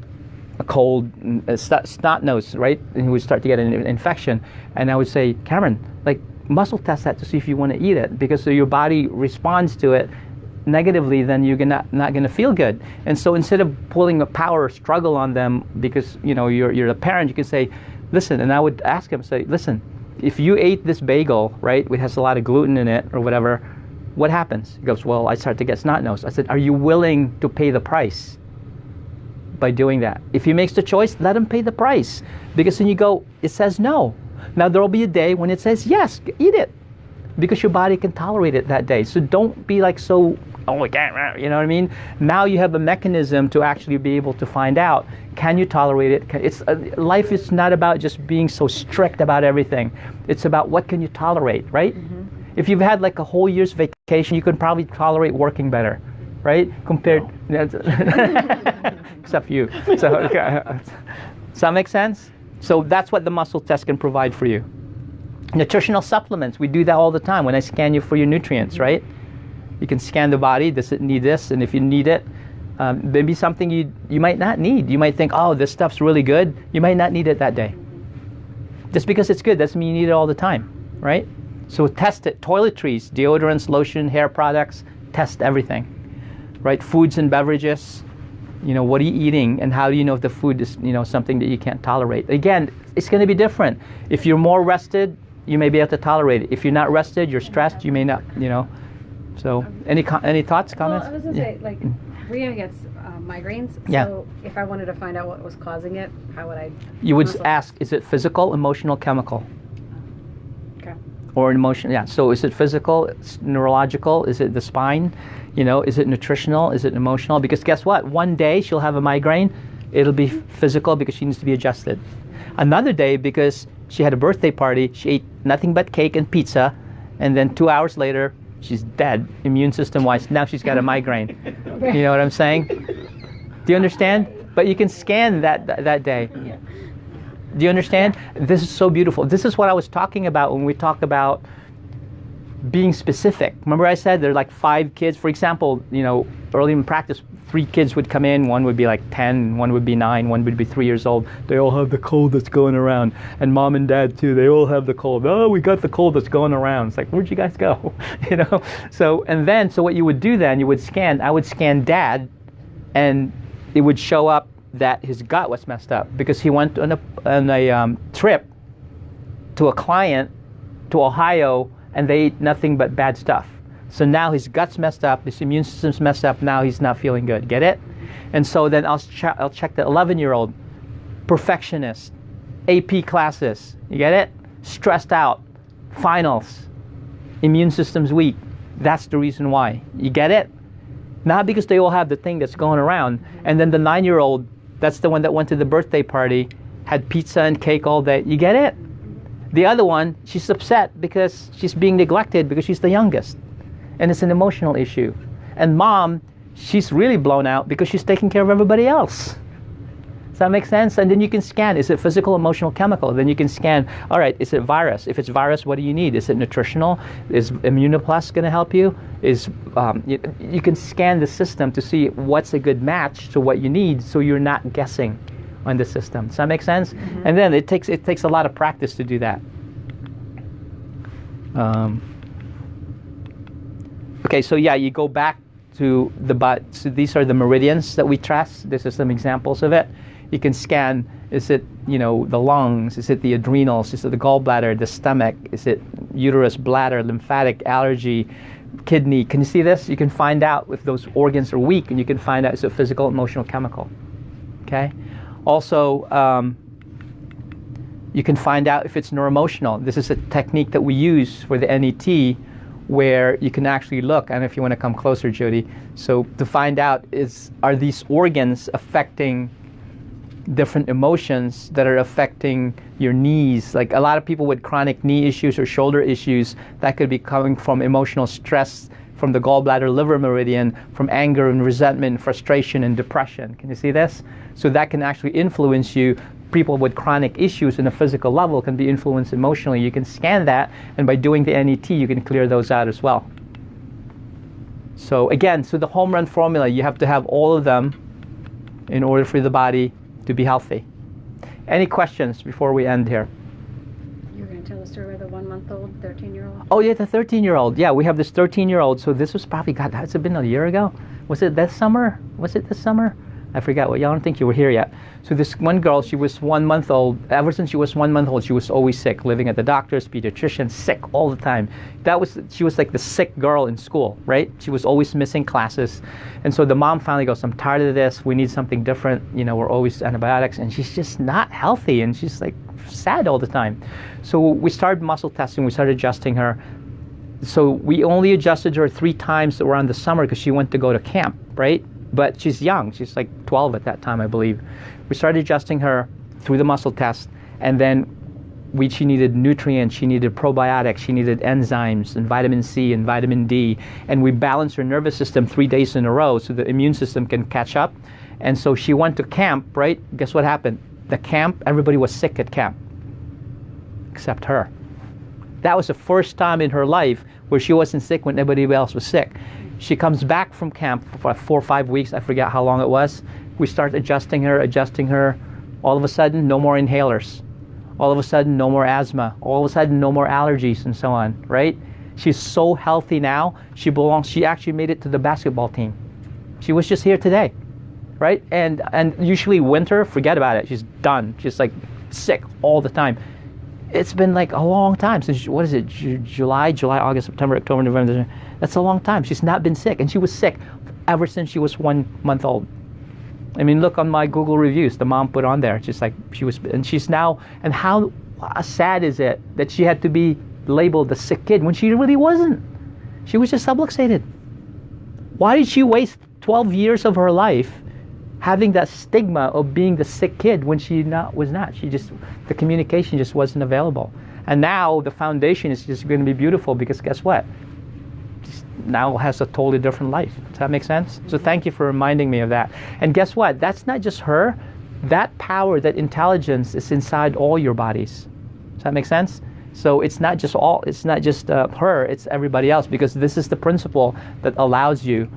Speaker 1: a cold, snot nose, right? And he would start to get an infection. And I would say, Cameron, like, muscle test that to see if you want to eat it, because so your body responds to it negatively, then you're not going to feel good. And so instead of pulling a power struggle on them, because you know you're the parent, you can say, listen. And I would ask him, say, listen, if you ate this bagel, right, which has a lot of gluten in it or whatever, what happens? He goes, well, I start to get snot nose. I said, are you willing to pay the price by doing that? If he makes the choice, let him pay the price. Because then you go, it says no. Now there will be a day when it says yes, eat it. Because your body can tolerate it that day. So don't be like so, oh, I can't, you know what I mean? Now you have a mechanism to actually be able to find out, can you tolerate it? Life is not about just being so strict about everything. It's about what can you tolerate, right? Mm-hmm. If you've had like a whole year's vacation, you can probably tolerate working better, right? Compared, except you. So, does that make sense? So that's what the muscle test can provide for you. Nutritional supplements, we do that all the time when I scan you for your nutrients, right? You can scan the body, does it need this? And if you need it, maybe something you might not need. You might think, oh, this stuff's really good. You might not need it that day. Just because it's good doesn't mean you need it all the time, right? So test it. Toiletries, deodorants, lotion, hair products, test everything, right? Foods and beverages, what are you eating and how do you know if the food is, something that you can't tolerate? Again, it's going to be different. If you're more rested, you may be able to tolerate it. If you're not rested, you're stressed, you may not, So any thoughts, comments?
Speaker 4: Well, I was going to say, like, Rhea gets migraines.
Speaker 1: Yeah.
Speaker 4: So if I wanted to find out what was causing it, how would I?
Speaker 1: You would ask, is it physical, emotional, chemical?
Speaker 4: Okay.
Speaker 1: Or emotion, yeah. So is it physical, it's neurological? Is it the spine? Is it nutritional? Is it emotional? Because guess what? One day she'll have a migraine. It'll be physical because she needs to be adjusted. Another day, because she had a birthday party, she ate nothing but cake and pizza, and then 2 hours later, she's dead, immune system-wise. Now she's got a migraine. You know what I'm saying? Do you understand? But you can scan that day. Do you understand? This is so beautiful. This is what I was talking about when we talk about being specific. Remember I said there are like 5 kids, for example, early in practice, 3 kids would come in, one would be like 10, one would be 9, one would be 3 years old. They all have the cold that's going around. And mom and dad too, they all have the cold. Oh, we got the cold that's going around. It's like, where'd you guys go? So what you would do then, you would scan, I would scan dad, and it would show up that his gut was messed up because he went on a trip to a client to Ohio, and they ate nothing but bad stuff. So now his gut's messed up, his immune system's messed up, now he's not feeling good. Get it? And so then I'll check the 11-year-old, perfectionist, AP classes. You get it? Stressed out, finals, immune system's weak. That's the reason why. You get it? Not because they all have the thing that's going around. And then the 9-year-old, that's the one that went to the birthday party, had pizza and cake all day. You get it? The other one, she's upset because she's being neglected because she's the youngest. And it's an emotional issue. And mom, she's really blown out because she's taking care of everybody else. Does that make sense? And then you can scan, is it physical, emotional, chemical? Then you can scan, all right, is it virus? If it's virus, what do you need? Is it nutritional? Is Immunoplus going to help you? You can scan the system to see what's a good match to what you need so you're not guessing on the system. Does that make sense? Mm-hmm. And then it takes a lot of practice to do that. Okay, so yeah, you go back to the butt. So these are the meridians that we test. This is some examples of it. You can scan, is it, the lungs? Is it the adrenals? Is it the gallbladder, the stomach? Is it uterus, bladder, lymphatic, allergy, kidney? Can you see this? You can find out if those organs are weak, and you can find out is it physical, emotional, chemical. Okay? Also, you can find out if it's neuroemotional. This is a technique that we use for the NET, where you can actually look. I don't know if you want to come closer, Jody. So to find out are these organs affecting different emotions that are affecting your knees? Like a lot of people with chronic knee issues or shoulder issues, that could be coming from emotional stress, from the gallbladder liver meridian, from anger and resentment, frustration and depression. Can you see this? So that can actually influence you. People with chronic issues in a physical level can be influenced emotionally. You can scan that, and by doing the NET, you can clear those out as well. So again, the home run formula, you have to have all of them in order for the body to be healthy. Any questions before we end here?
Speaker 4: You're going to tell the story of the 1-month-old, 13-year-old?
Speaker 1: Oh yeah, the 13-year-old. Yeah, we have this 13-year-old. So this was probably, God, has it been a year ago? Was it this summer? I forgot what, I don't think you were here yet. So this one girl, she was 1 month old. Ever since she was 1 month old, she was always sick, living at the doctor's, pediatrician, sick all the time. She was like the sick girl in school, right? She was always missing classes. And so the mom finally goes, I'm tired of this. We need something different. You know, we're always antibiotics. And she's just not healthy. And she's like sad all the time. So we started muscle testing. We started adjusting her. So we only adjusted her 3 times around the summer because she went to go to camp, right? But she's young. She's like 12 at that time, I believe. We started adjusting her through the muscle test, and then she needed nutrients, she needed probiotics, she needed enzymes and vitamin C and vitamin D, and we balanced her nervous system 3 days in a row so the immune system can catch up. And so she went to camp, right? Guess what happened? The camp, everybody was sick at camp, except her. That was the first time in her life where she wasn't sick when everybody else was sick. She comes back from camp for 4 or 5 weeks. I forget how long it was. We start adjusting her. All of a sudden, no more inhalers. All of a sudden, no more asthma. All of a sudden, no more allergies and so on, right? She's so healthy now. She actually made it to the basketball team. She was just here today, right? And usually winter, forget about it. She's done. She's like sick all the time. It's been like a long time since, what is it, July, August, September, October, November, December. That's a long time. She's not been sick. And she was sick ever since she was 1 month old. I mean, look on my Google reviews. The mom put on there. Just like and she's now, and how sad is it that she had to be labeled a sick kid when she really wasn't. She was just subluxated. Why did she waste 12 years of her life having that stigma of being the sick kid when she was not? The communication just wasn't available. And now the foundation is just going to be beautiful because guess what? Just now has a totally different life. Does that make sense? So thank you for reminding me of that. And guess what? That's not just her. That power, that intelligence is inside all your bodies. Does that make sense? So it's not just her, it's everybody else, because this is the principle that allows you,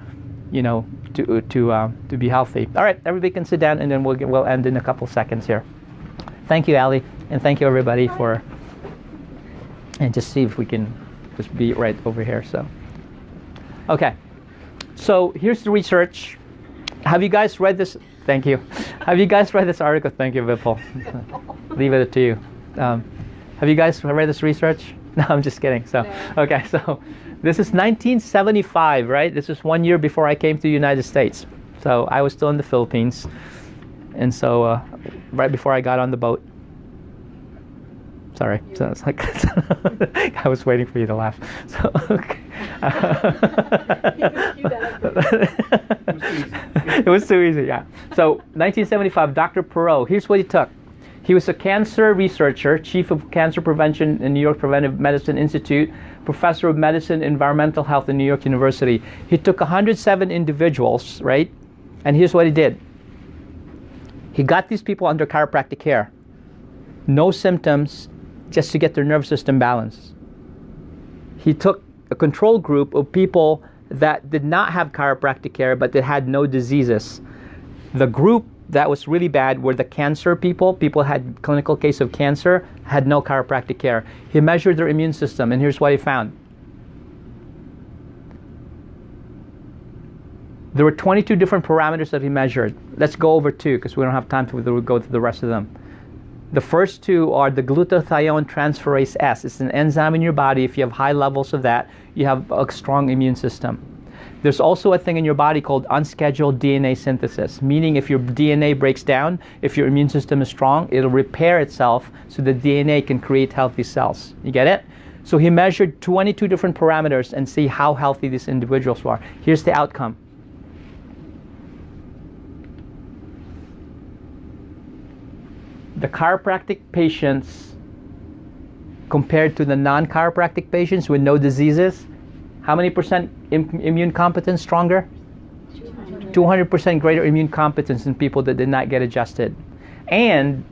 Speaker 1: to be healthy. All right, everybody can sit down, and then we'll end in a couple seconds here. Thank you, Ali, and thank you everybody and just see if we can just be right over here. So, okay, so here's the research. Have you guys read this? Thank you. Have you guys read this article? Thank you, Vipul. Leave it to you. Have you guys read this research? No, I'm just kidding. So, okay, so this is 1975, right? This is 1 year before I came to the United States. So I was still in the Philippines. And so right before I got on the boat. Sorry. So it's like, I was waiting for you to laugh. So, okay. It was too easy, yeah. So 1975, Dr. Perot, here's what he took. He was a cancer researcher, chief of cancer prevention in New York Preventive Medicine Institute, professor of medicine and environmental health in New York University. He took 107 individuals, right? And here's what he did. He got these people under chiropractic care. No symptoms, just to get their nervous system balanced. He took a control group of people that did not have chiropractic care, but that had no diseases. The group that was really bad were the cancer people. People had clinical case of cancer, had no chiropractic care. He measured their immune system, and here's what he found. There were 22 different parameters that he measured. Let's go over 2 because we don't have time to go through the rest of them. The first 2 are the glutathione transferase S. It's an enzyme in your body. If you have high levels of that, you have a strong immune system. There's also a thing in your body called unscheduled DNA synthesis, meaning if your DNA breaks down, if your immune system is strong, it'll repair itself so the DNA can create healthy cells. You get it? So he measured 22 different parameters and see how healthy these individuals were. Here's the outcome. The chiropractic patients compared to the non-chiropractic patients with no diseases, how many percent immune competence stronger? 200% greater immune competence in people that did not get adjusted. And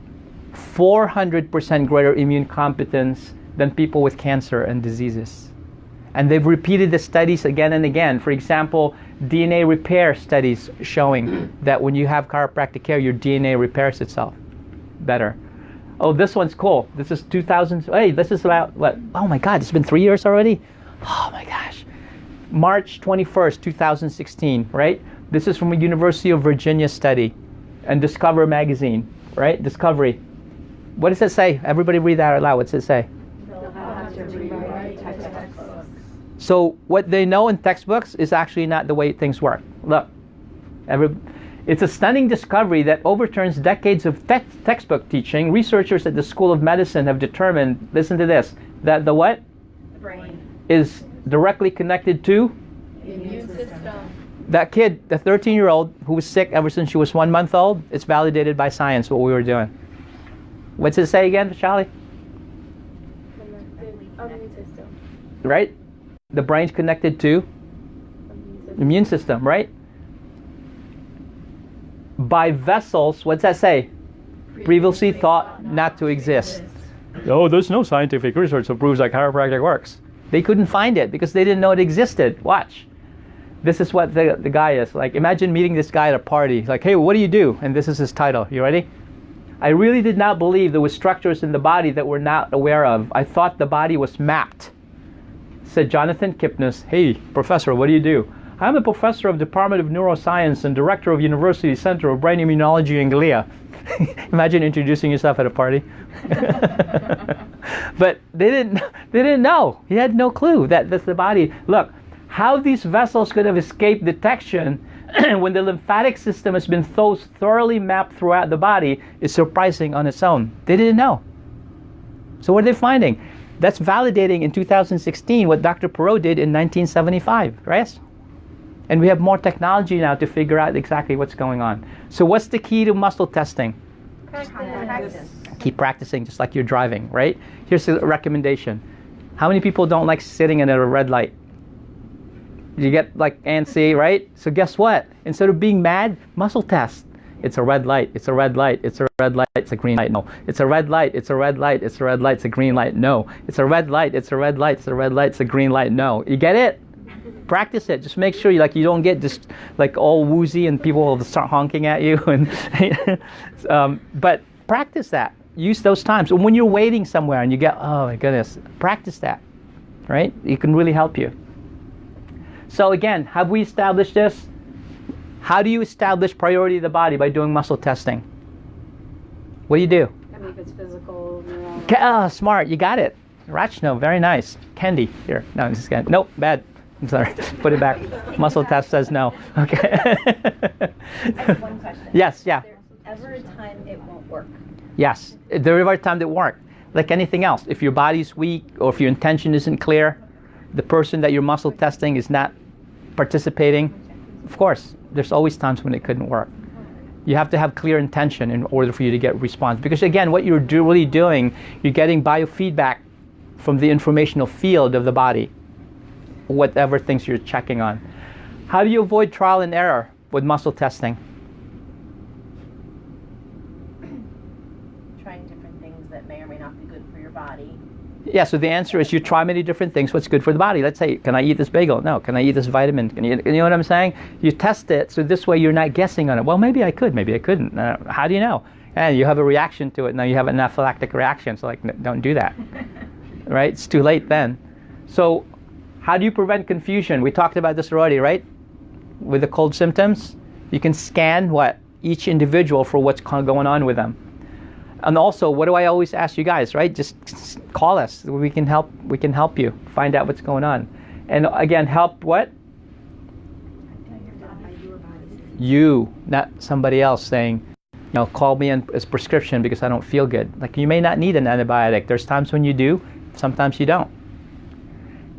Speaker 1: 400% greater immune competence than people with cancer and diseases. And they've repeated the studies again and again. For example, DNA repair studies showing that when you have chiropractic care, your DNA repairs itself better. Oh, this one's cool. This is 2000. Hey, this is about what? Oh my God, it's been 3 years already? Oh my gosh. March 21st, 2016, right? This is from a University of Virginia study and Discover magazine, right? Discovery. What does it say? Everybody read that out loud. What does it say? So what they know in textbooks is actually not the way things work. Look, it's a stunning discovery that overturns decades of textbook teaching. Researchers at the School of Medicine have determined, listen to this, that the what?
Speaker 4: The brain.
Speaker 1: Is directly connected to?
Speaker 7: The immune system.
Speaker 1: That kid, the 13-year-old who was sick ever since she was 1 month old, it's validated by science what we were doing. What's it say again, Charlie?
Speaker 7: Immune system.
Speaker 1: Right? The brain's connected to the immune system, right? By vessels, what's that say? Previously thought not to exist. Oh, there's no scientific research that proves that chiropractic works. They couldn't find it because they didn't know it existed. Watch. This is what the guy is. Like, imagine meeting this guy at a party. He's like, hey, what do you do? And this is his title. You ready? I really did not believe there were structures in the body that we're not aware of. I thought the body was mapped. Said Jonathan Kipnis, hey, professor, what do you do? I'm a professor of Department of Neuroscience and director of University Center of Brain Immunology and Glia. Imagine introducing yourself at a party. But they didn't know. He had no clue that that's the body. Look, how these vessels could have escaped detection when the lymphatic system has been so thoroughly mapped throughout the body is surprising on its own. They didn't know. So what are they finding? That's validating in 2016 what Dr. Perot did in 1975, right? And we have more technology now to figure out exactly what's going on. So what's the key to muscle testing?
Speaker 4: Practice.
Speaker 1: Keep practicing, just like you're driving, right? Here's a recommendation. How many people don't like sitting in a red light? You get like antsy, right? So guess what? Instead of being mad, muscle test. It's a red light, it's a red light, it's a red light, it's a green light, no. It's a red light, it's a red light, it's a red light, it's a green light, no. It's a red light, it's a red light, it's a red light, it's a green light, no. You get it? Practice it. Just make sure you don't get just like all woozy and people will start honking at you. And but practice that. Use those times. And when you're waiting somewhere and you get, oh my goodness, practice that, right? It can really help you. So again, have we established this? How do you establish priority of the body? By doing muscle testing. What do you do?
Speaker 4: I mean, if it's physical, neural.
Speaker 1: Oh, smart. You got it. Rachno, very nice. Candy, here. No, I'm just kidding. Nope, bad. I'm sorry. Put it back. Muscle test says no. Okay.
Speaker 2: I have one question.
Speaker 1: Yes, yeah.
Speaker 2: There's ever a time it won't work?
Speaker 1: Yes. There are times that won't. Like anything else. If your body's weak or if your intention isn't clear, the person that you're muscle testing is not participating, of course, there's always times when it couldn't work. You have to have clear intention in order for you to get response. Because again, what you're really doing, you're getting biofeedback from the informational field of the body, whatever things you're checking on. How do you avoid trial and error with muscle testing?
Speaker 4: Trying different things that may or may not be good for your body.
Speaker 1: Yeah, so the answer is you try many different things. What's good for the body? Let's say, can I eat this bagel? No. Can I eat this vitamin? You know what I'm saying? You test it, so this way you're not guessing on it. Well, maybe I could, maybe I couldn't. How do you know? And you have a reaction to it. Now you have an anaphylactic reaction, so don't do that. Right? It's too late then. So how do you prevent confusion? We talked about this already, right? With the cold symptoms, you can scan each individual for what's going on with them. And also, what do I always ask you guys, right? Just call us. We can help you find out what's going on. And again, help what? You, not somebody else saying, call me as prescription because I don't feel good. Like, you may not need an antibiotic. There's times when you do, sometimes you don't.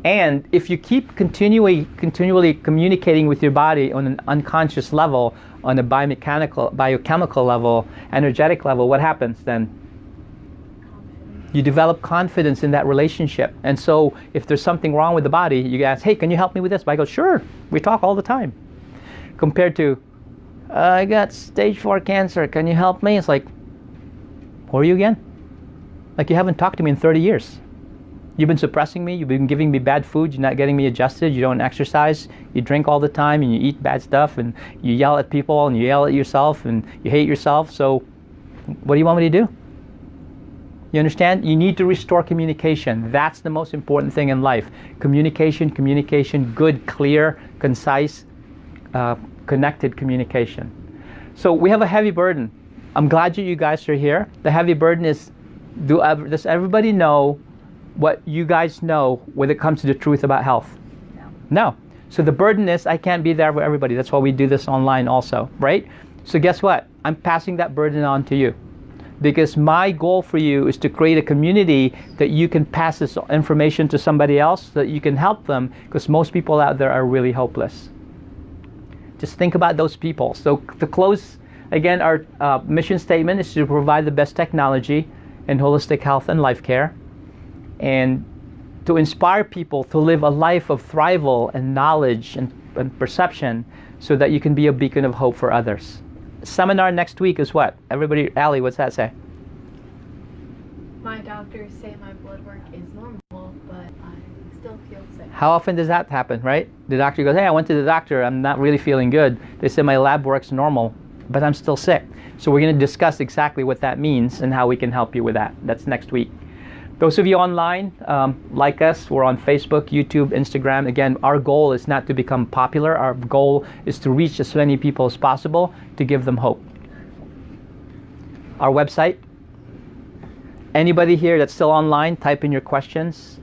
Speaker 1: And if you keep continually communicating with your body on an unconscious level, on a biochemical level, energetic level, what happens then? You develop confidence in that relationship. And so if there's something wrong with the body, you ask, hey, can you help me with this? But I go, sure, we talk all the time. Compared to, I got stage 4 cancer, can you help me? It's like, who are you again? Like, you haven't talked to me in 30 years. You've been suppressing me, you've been giving me bad food, you're not getting me adjusted, you don't exercise, you drink all the time, and you eat bad stuff, and you yell at people, and you yell at yourself, and you hate yourself, so what do you want me to do? You understand? You need to restore communication. That's the most important thing in life. Communication, good, clear, concise connected communication. So we have a heavy burden. I'm glad you guys are here. The heavy burden is, does everybody know what you guys know when it comes to the truth about health? No. So the burden is, I can't be there for everybody. That's why we do this online also, right? So guess what? I'm passing that burden on to you. Because my goal for you is to create a community that you can pass this information to somebody else, so that you can help them, because most people out there are really hopeless. Just think about those people. So to close, again, our mission statement is to provide the best technology in holistic health and life care, and to inspire people to live a life of thrival and knowledge and perception, so that you can be a beacon of hope for others. Seminar next week is what? Everybody, Allie, what's that say?
Speaker 7: My doctors say my blood work is normal, but I still feel sick.
Speaker 1: How often does that happen, right? The doctor goes, hey, I went to the doctor, I'm not really feeling good. They said my lab work's normal, but I'm still sick. So we're going to discuss exactly what that means and how we can help you with that. That's next week. Those of you online, like us, we're on Facebook, YouTube, Instagram. Again, our goal is not to become popular. Our goal is to reach as many people as possible to give them hope. Our website. Anybody here that's still online, type in your questions.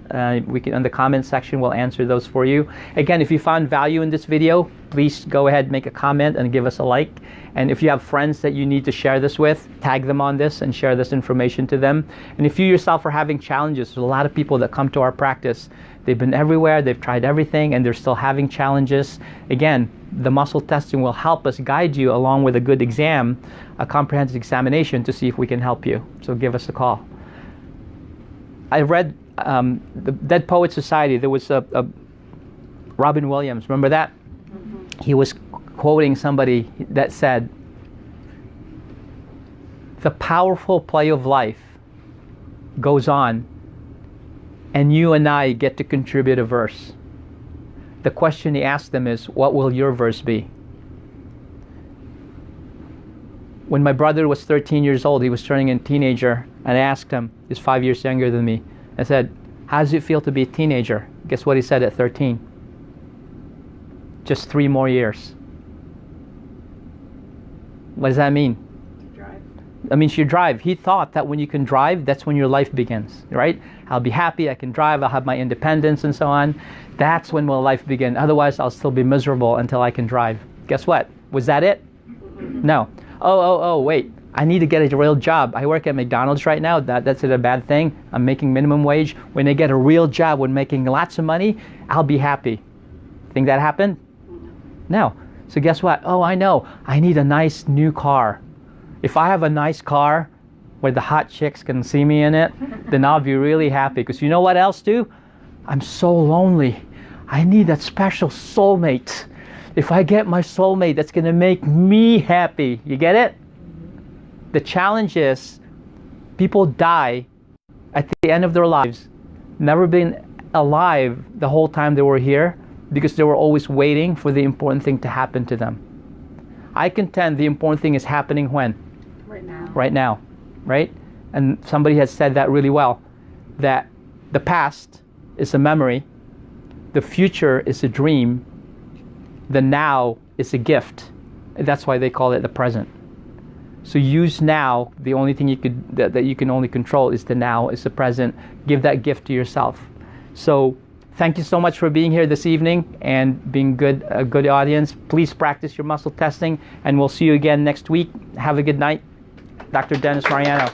Speaker 1: We can, in the comment section, we'll answer those for you. Again, if you found value in this video, please go ahead, make a comment and give us a like. And if you have friends that you need to share this with, tag them on this and share this information to them. And if you yourself are having challenges, there's a lot of people that come to our practice. They've been everywhere, they've tried everything, and they're still having challenges. Again, the muscle testing will help us guide you along with a good exam, a comprehensive examination, to see if we can help you. So give us a call. I read the Dead Poets Society. There was a Robin Williams. Remember that? Mm-hmm. He was quoting somebody that said, the powerful play of life goes on, and you and I get to contribute a verse. The question he asked them is, what will your verse be? When my brother was 13 years old, he was turning a teenager, and I asked him, he's 5 years younger than me, I said, how does it feel to be a teenager? Guess what he said at 13? Just 3 more years. What does that mean?
Speaker 2: To drive.
Speaker 1: That means you drive. He thought that when you can drive, that's when your life begins, right? I'll be happy, I can drive, I'll have my independence and so on. That's when will life begin. Otherwise, I'll still be miserable until I can drive. Guess what? Was that it? No. Oh, wait. I need to get a real job. I work at McDonald's right now. That's a bad thing. I'm making minimum wage. When I get a real job, when making lots of money, I'll be happy. Think that happened? No. So guess what? Oh, I know. I need a nice new car. If I have a nice car where the hot chicks can see me in it, then I'll be really happy. Because you know what else do? I'm so lonely. I need that special soulmate. If I get my soulmate, that's going to make me happy. You get it? The challenge is, people die at the end of their lives, never been alive the whole time they were here, because they were always waiting for the important thing to happen to them. I contend the important thing is happening when?
Speaker 2: Right now.
Speaker 1: Right now, right? And somebody has said that really well, that the past is a memory, the future is a dream, the now is a gift. That's why they call it the present. So use now. The only thing that you can only control is the now, is the present. Give that gift to yourself. So thank you so much for being here this evening and being a good audience. Please practice your muscle testing, and we'll see you again next week. Have a good night. Dr. Dennis Mariano.